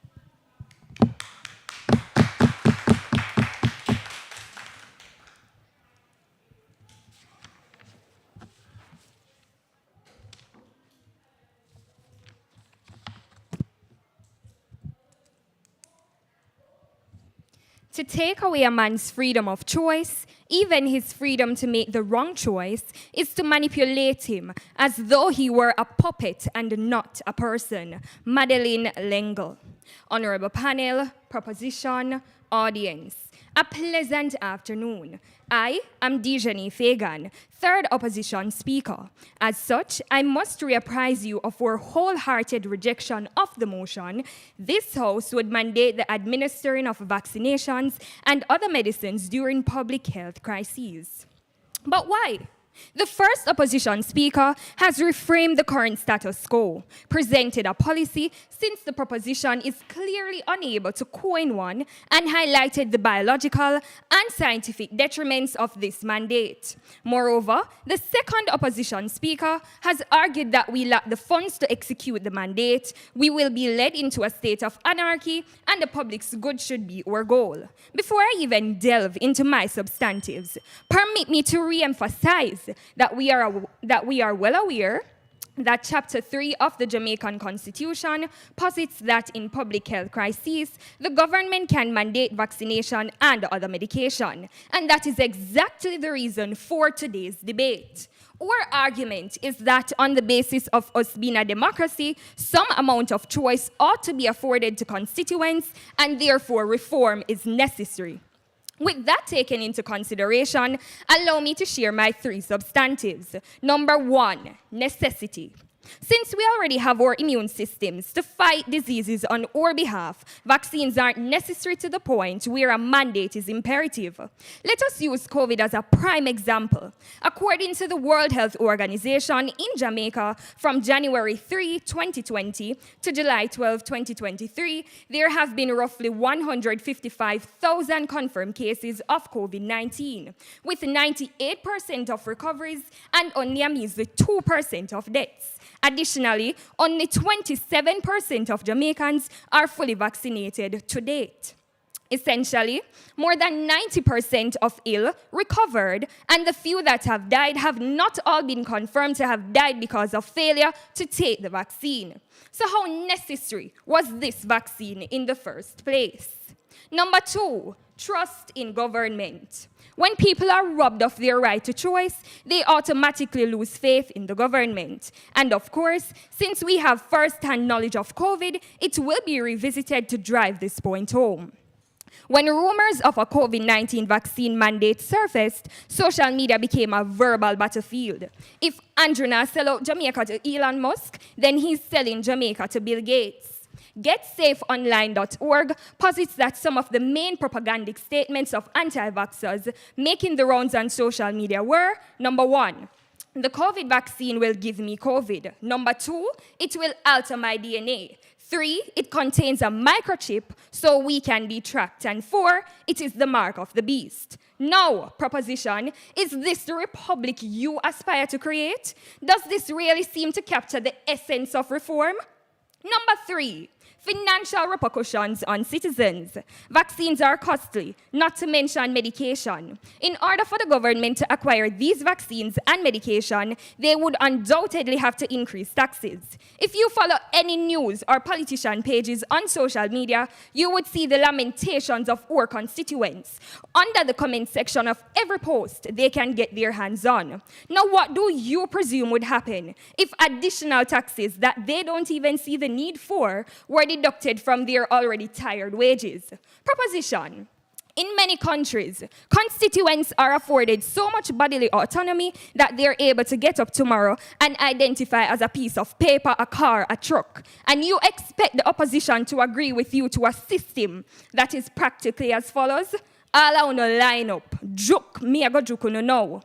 To take away a man's freedom of choice, even his freedom to make the wrong choice, is to manipulate him as though he were a puppet and not a person. Madeleine L'Engle. Honorable panel, proposition, audience. A pleasant afternoon. I am Dejani Fagan, third opposition speaker. As such, I must reapprise you of our wholehearted rejection of the motion. This House would mandate the administering of vaccinations and other medicines during public health crises. But why? The first opposition speaker has reframed the current status quo, presented a policy since the proposition is clearly unable to coin one, and highlighted the biological and scientific detriments of this mandate. Moreover, the second opposition speaker has argued that we lack the funds to execute the mandate, we will be led into a state of anarchy, and the public's good should be our goal. Before I even delve into my substantives, permit me to re-emphasize that we are well aware that Chapter 3 of the Jamaican Constitution posits that in public health crises, the government can mandate vaccination and other medication. And that is exactly the reason for today's debate. Our argument is that on the basis of us being a democracy, some amount of choice ought to be afforded to constituents, and therefore reform is necessary. With that taken into consideration, allow me to share my three substantives. Number one, necessity. Since we already have our immune systems to fight diseases on our behalf, vaccines aren't necessary to the point where a mandate is imperative. Let us use COVID as a prime example. According to the World Health Organization in Jamaica, from January 3, 2020 to July 12, 2023, there have been roughly 155,000 confirmed cases of COVID-19, with 98% of recoveries and only a measly 2% of deaths. Additionally, only 27% of Jamaicans are fully vaccinated to date. Essentially, more than 90% of ill recovered, and the few that have died have not all been confirmed to have died because of failure to take the vaccine. So how necessary was this vaccine in the first place? Number two, trust in government. When people are robbed of their right to choice, they automatically lose faith in the government. And of course, since we have first-hand knowledge of COVID, it will be revisited to drive this point home. When rumors of a COVID-19 vaccine mandate surfaced, social media became a verbal battlefield. If Andrew now sell out Jamaica to Elon Musk, then he's selling Jamaica to Bill Gates. GetSafeOnline.org posits that some of the main propagandic statements of anti-vaxxers making the rounds on social media were, number one, the COVID vaccine will give me COVID. Number two, it will alter my DNA. 3, it contains a microchip so we can be tracked. And 4, it is the mark of the beast. Now, proposition, is this the republic you aspire to create? Does this really seem to capture the essence of reform? Number 3, financial repercussions on citizens. Vaccines are costly, not to mention medication. In order for the government to acquire these vaccines and medication, they would undoubtedly have to increase taxes. If you follow any news or politician pages on social media, you would see the lamentations of our constituents. Under the comment section of every post they can get their hands on. Now, what do you presume would happen if additional taxes that they don't even see the need for were deducted from their already tired wages? Proposition. In many countries, constituents are afforded so much bodily autonomy that they're able to get up tomorrow and identify as a piece of paper, a car, a truck. And you expect the opposition to agree with you to a system that is practically as follows. All I want to line up. Juke, me I go juke no know.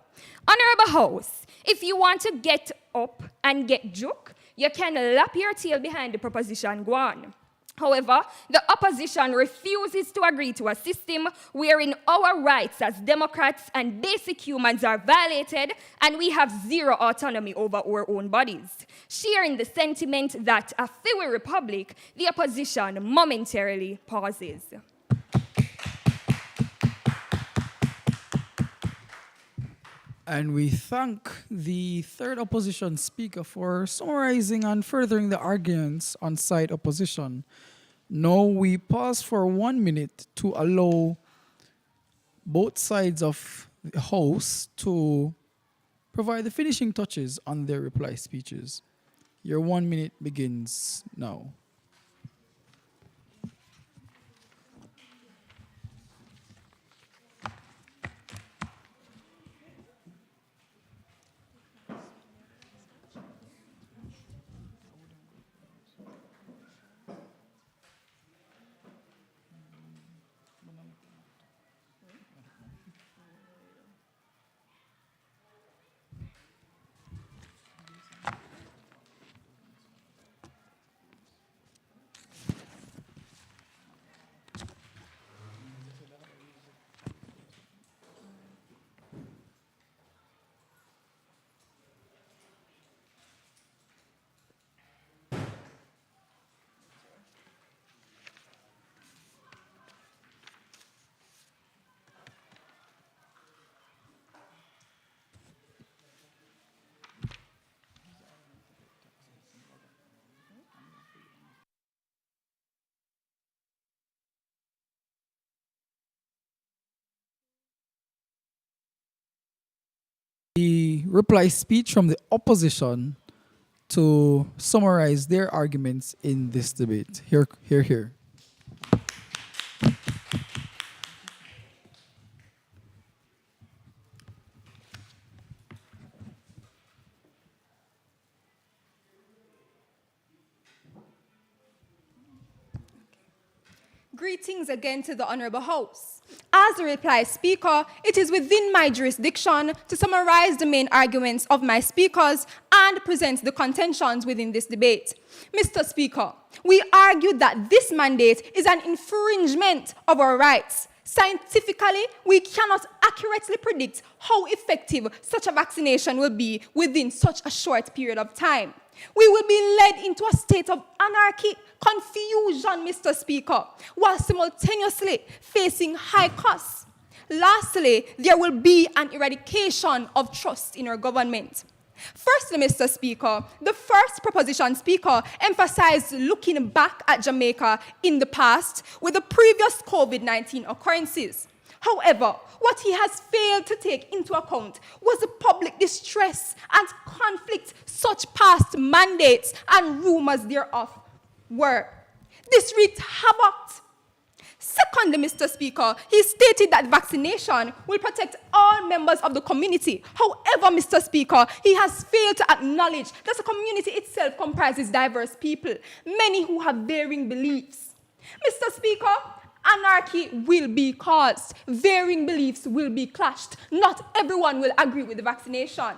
Honorable House, if you want to get up and get juke, you can lap your tail behind the proposition, go on. However, the opposition refuses to agree to a system wherein our rights as Democrats and basic humans are violated and we have zero autonomy over our own bodies. Sharing the sentiment that a fewer republic, the opposition momentarily pauses. And we thank the third opposition speaker for summarizing and furthering the arguments on side opposition. Now we pause for 1 minute to allow both sides of the House to provide the finishing touches on their reply speeches. Your 1 minute begins now. The reply speech from the opposition to summarize their arguments in this debate. Here. Greetings again to the Honorable House. As the reply speaker, it is within my jurisdiction to summarize the main arguments of my speakers and present the contentions within this debate. Mr. Speaker, we argue that this mandate is an infringement of our rights. Scientifically, we cannot accurately predict how effective such a vaccination will be within such a short period of time. We will be led into a state of anarchy, confusion, Mr. Speaker, while simultaneously facing high costs. Lastly, there will be an eradication of trust in our government. Firstly, Mr. Speaker, the first proposition speaker emphasized looking back at Jamaica in the past with the previous COVID-19 occurrences. However, what he has failed to take into account was the public distress and conflict such past mandates and rumors thereof were. This wreaked havoc. Secondly, Mr. Speaker, he stated that vaccination will protect all members of the community. However, Mr. Speaker, he has failed to acknowledge that the community itself comprises diverse people, many who have varying beliefs. Mr. Speaker, anarchy will be caused. Varying beliefs will be clashed. Not everyone will agree with the vaccination.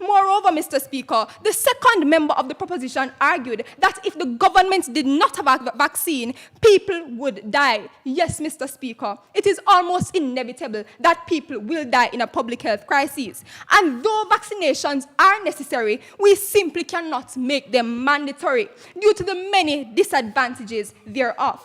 Moreover, Mr. Speaker, the second member of the proposition argued that if the government did not have a vaccine, people would die. Yes, Mr. Speaker, it is almost inevitable that people will die in a public health crisis. And though vaccinations are necessary, we simply cannot make them mandatory due to the many disadvantages thereof.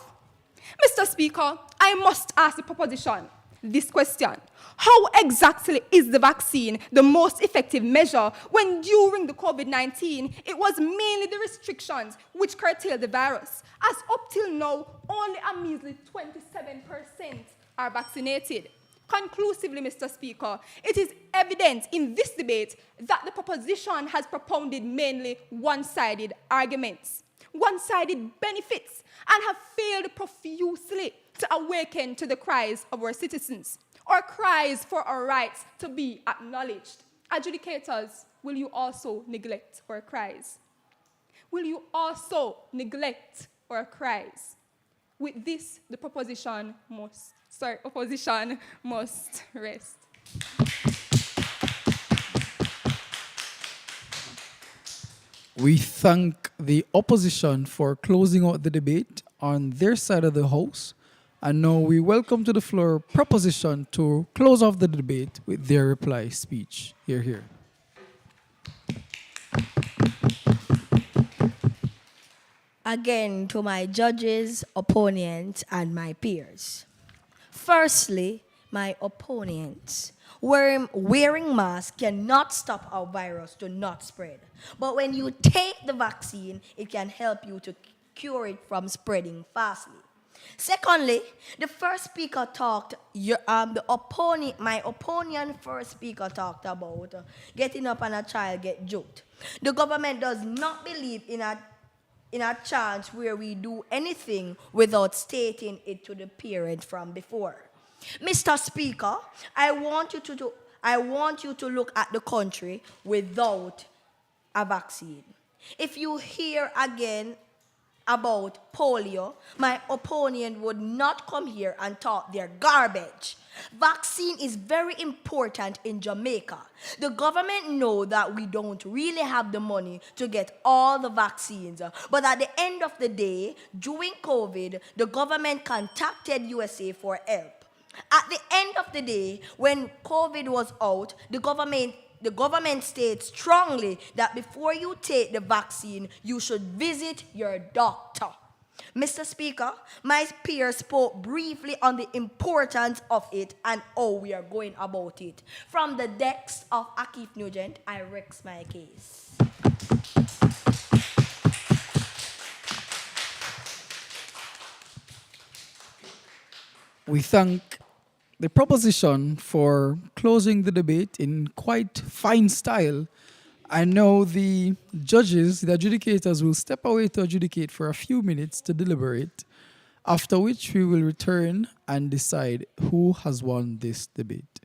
Mr. Speaker, I must ask the proposition this question. How exactly is the vaccine the most effective measure when during the COVID-19 it was mainly the restrictions which curtailed the virus, as up till now only a measly 27% are vaccinated? Conclusively, Mr. Speaker, it is evident in this debate that the proposition has propounded mainly one-sided arguments, one-sided benefits, and have failed profusely to awaken to the cries of our citizens, or cries for our rights to be acknowledged. Adjudicators, will you also neglect our cries? Will you also neglect our cries? With this, the opposition must rest. We thank the opposition for closing out the debate on their side of the house. And now we welcome to the floor proposition to close off the debate with their reply speech. Hear, hear. Again, to my judges, opponents, and my peers. Firstly, my opponents. Wearing masks cannot stop our virus to not spread. But when you take the vaccine, it can help you to cure it from spreading fastly. Secondly, the first speaker talked, my opponent first speaker talked about getting up and a child get joked. The government does not believe in a chance where we do anything without stating it to the parent from before. Mr. Speaker, I want you to look at the country without a vaccine. If you hear again about polio, my opponent would not come here and talk their garbage. Vaccine is very important in Jamaica. The government know that we don't really have the money to get all the vaccines. But at the end of the day, during COVID, the government contacted USA for help. At the end of the day, when COVID was out, the government stated strongly that before you take the vaccine, you should visit your doctor. Mr. Speaker, my peers spoke briefly on the importance of it and how we are going about it. From the decks of Akif Nugent, I rex my case. We thank the proposition for closing the debate in quite fine style. I know the judges, the adjudicators, will step away to adjudicate for a few minutes to deliberate, after which we will return and decide who has won this debate.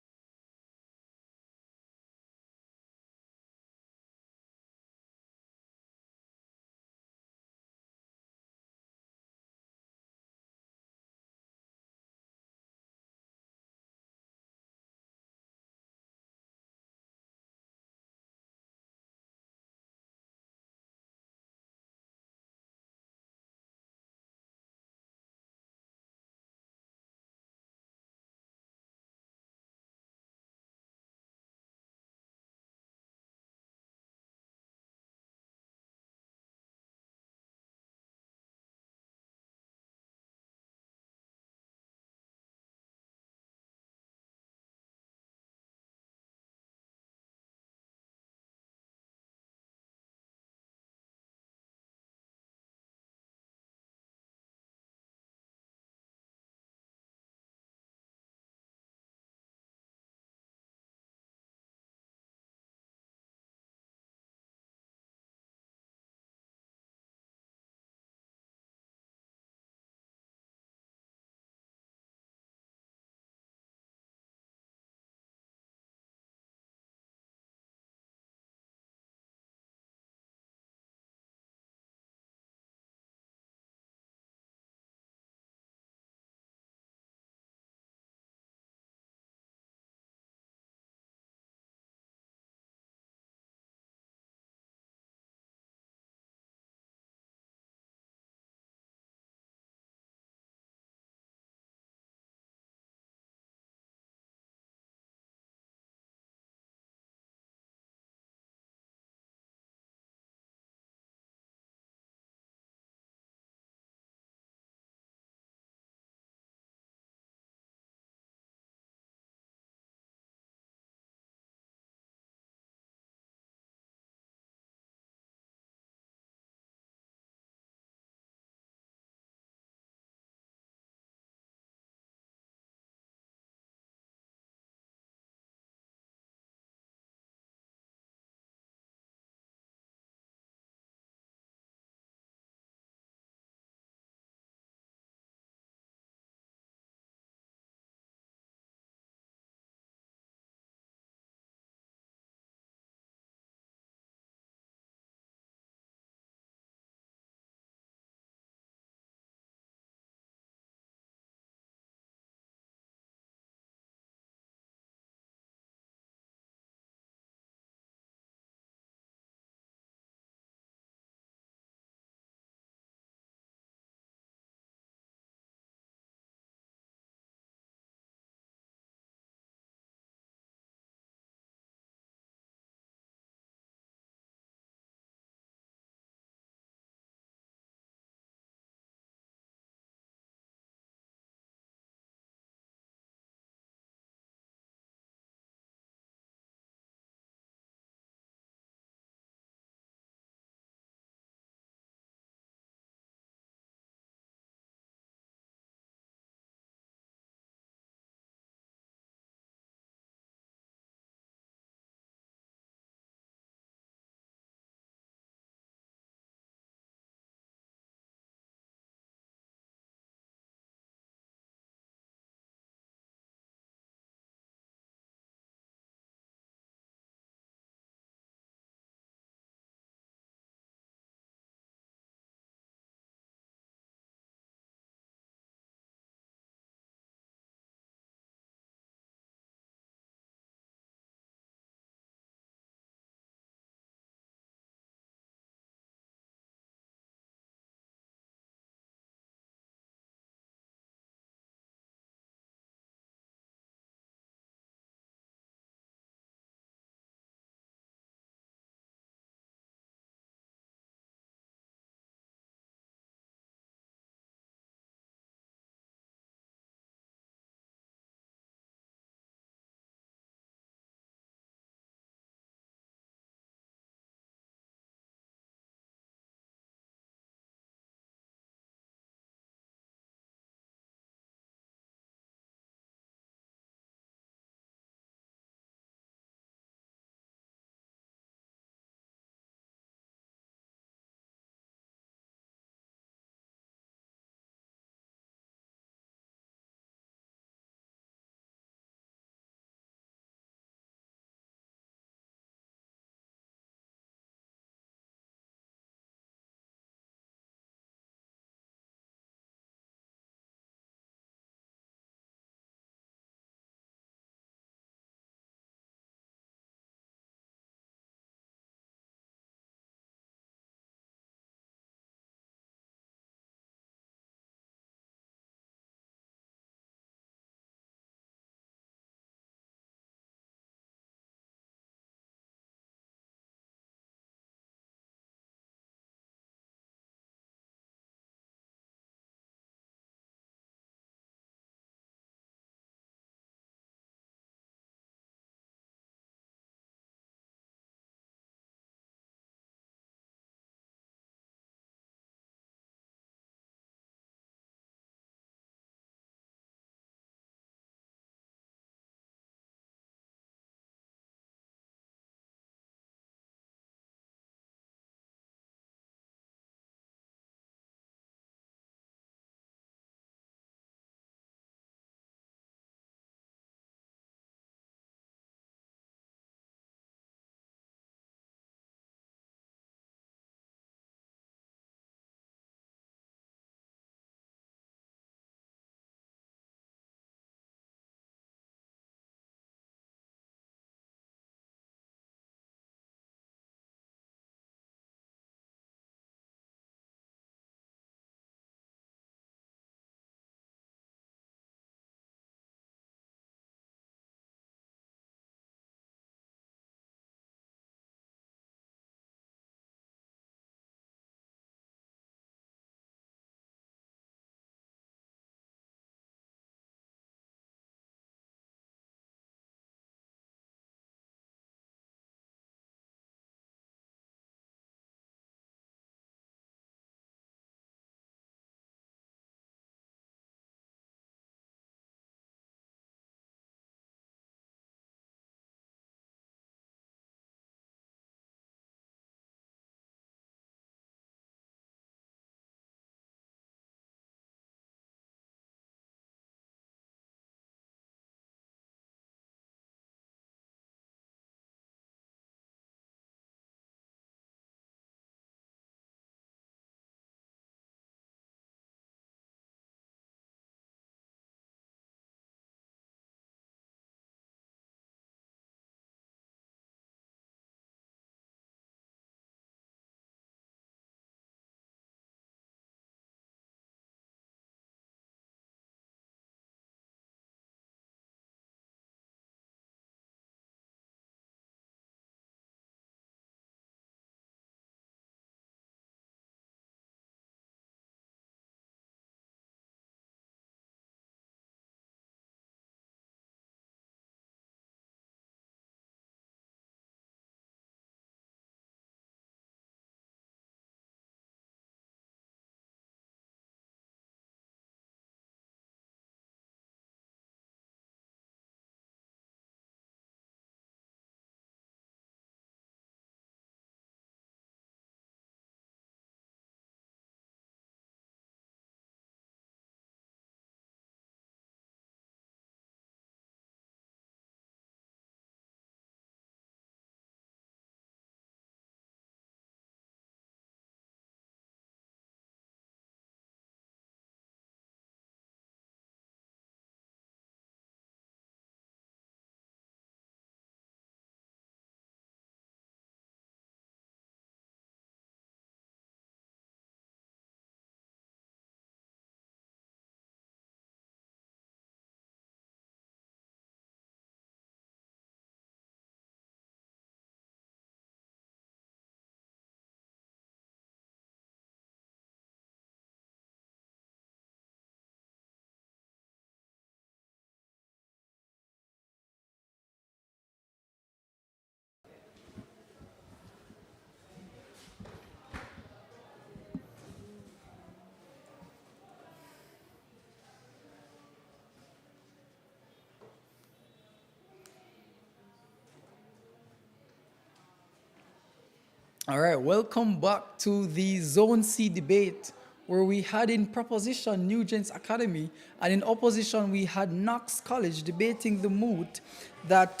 All right, welcome back to the Zone C debate, where we had in proposition NUGENTS Academy, and in opposition we had KNOX College debating the moot that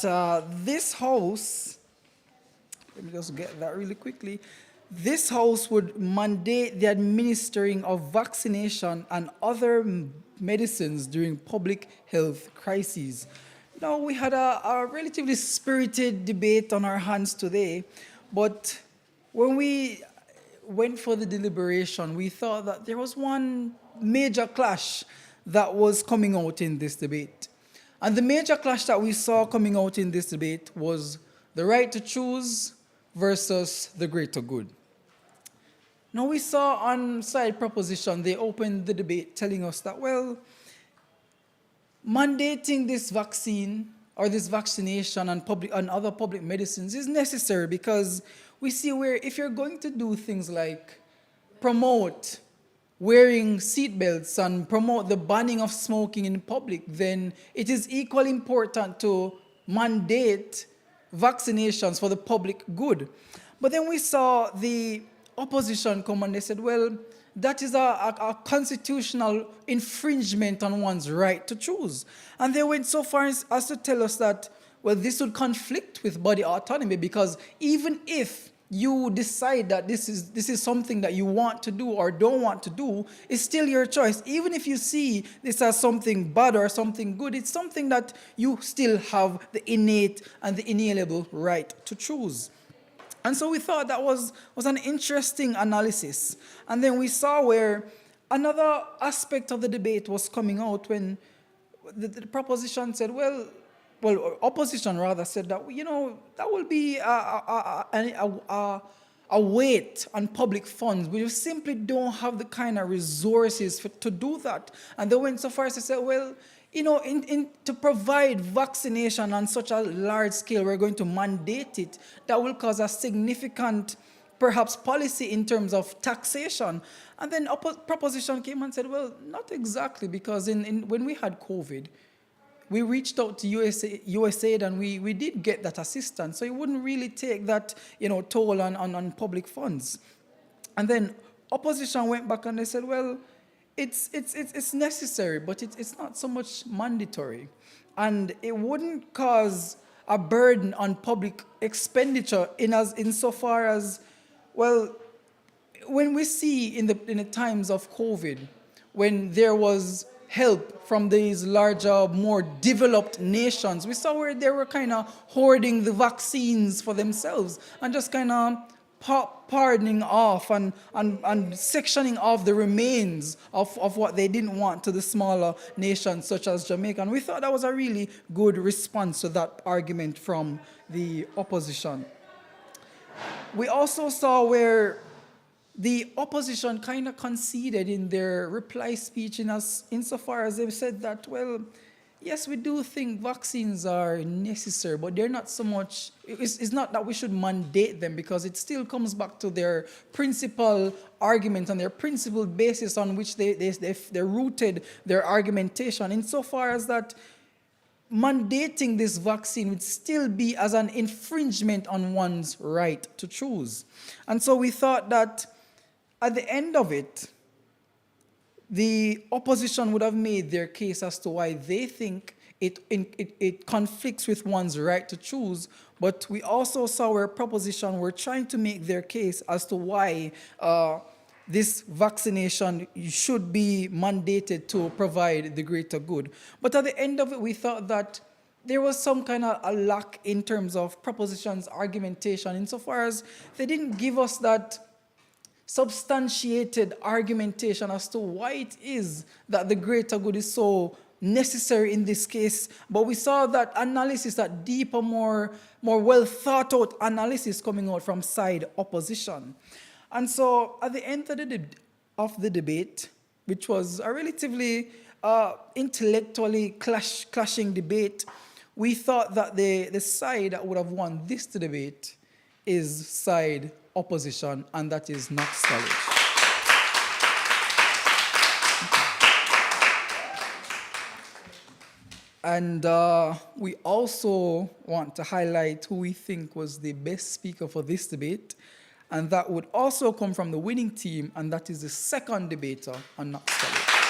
this house, let me just get that really quickly, this house would mandate the administering of vaccination and other medicines during public health crises. Now, we had a relatively spirited debate on our hands today, but when we went for the deliberation, we thought that there was one major clash that was coming out in this debate. And the major clash that we saw coming out in this debate was the right to choose versus the greater good. Now, we saw on side proposition, they opened the debate telling us that, well, mandating this vaccine or this vaccination and other public medicines is necessary because we see where if you're going to do things like promote wearing seatbelts and promote the banning of smoking in public, then it is equally important to mandate vaccinations for the public good. But then we saw the opposition come and they said, well, that is a constitutional infringement on one's right to choose. And they went so far as to tell us that, well, this would conflict with body autonomy because even if you decide that this is something that you want to do or don't want to do, it's still your choice. Even if you see this as something bad or something good, it's something that you still have the innate and the inalienable right to choose. And so we thought that was an interesting analysis. And then we saw where another aspect of the debate was coming out when the proposition said, well, opposition rather said that, you know, that will be a weight on public funds. We just simply don't have the kind of resources to do that. And they went so far as to say, well, you know, to provide vaccination on such a large scale, we're going to mandate it. That will cause a significant, perhaps, policy in terms of taxation. And then proposition came and said, well, not exactly, because when we had COVID, we reached out to USAID and we did get that assistance. So it wouldn't really take that, you know, toll on public funds. And then opposition went back and they said, well, it's necessary, but it's not so much mandatory. And it wouldn't cause a burden on public expenditure insofar as, well, when we see in the times of COVID, when there was help from these larger, more developed nations, we saw where they were kind of hoarding the vaccines for themselves and just kind of pardoning off and sectioning off the remains of what they didn't want to the smaller nations such as Jamaica. And we thought that was a really good response to that argument from the opposition. We also saw where the opposition kind of conceded in their reply speech insofar as they said that, well, yes, we do think vaccines are necessary, but they're not so much, it's not that we should mandate them because it still comes back to their principal argument and their principal basis on which they rooted their argumentation insofar as that mandating this vaccine would still be as an infringement on one's right to choose. And so we thought that at the end of it, the opposition would have made their case as to why they think it conflicts with one's right to choose, but we also saw where proposition were trying to make their case as to why this vaccination should be mandated to provide the greater good. But at the end of it, we thought that there was some kind of a lack in terms of proposition's argumentation insofar as they didn't give us that substantiated argumentation as to why it is that the greater good is so necessary in this case. But we saw that analysis, that deeper, more well thought out analysis coming out from side opposition. And so at the end of the debate, which was a relatively intellectually clashing debate, we thought that the side that would have won this debate is side opposition, and that is KNOX College. And we also want to highlight who we think was the best speaker for this debate. and that would also come from the winning team, and that is the second debater on KNOX College.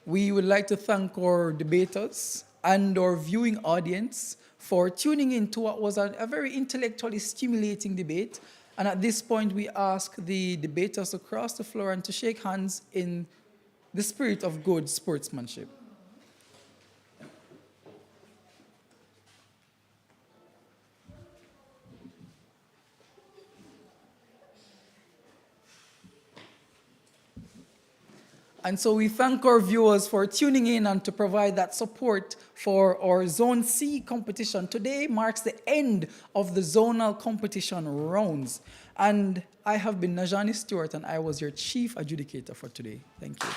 We would like to thank our debaters and our viewing audience for tuning in to what was a very intellectually stimulating debate. And at this point, we ask the debaters to cross the floor and to shake hands in the spirit of good sportsmanship. And so we thank our viewers for tuning in and to provide that support for our Zone C competition. Today marks the end of the zonal competition rounds. And I have been Najani Stewart, and I was your chief adjudicator for today. Thank you.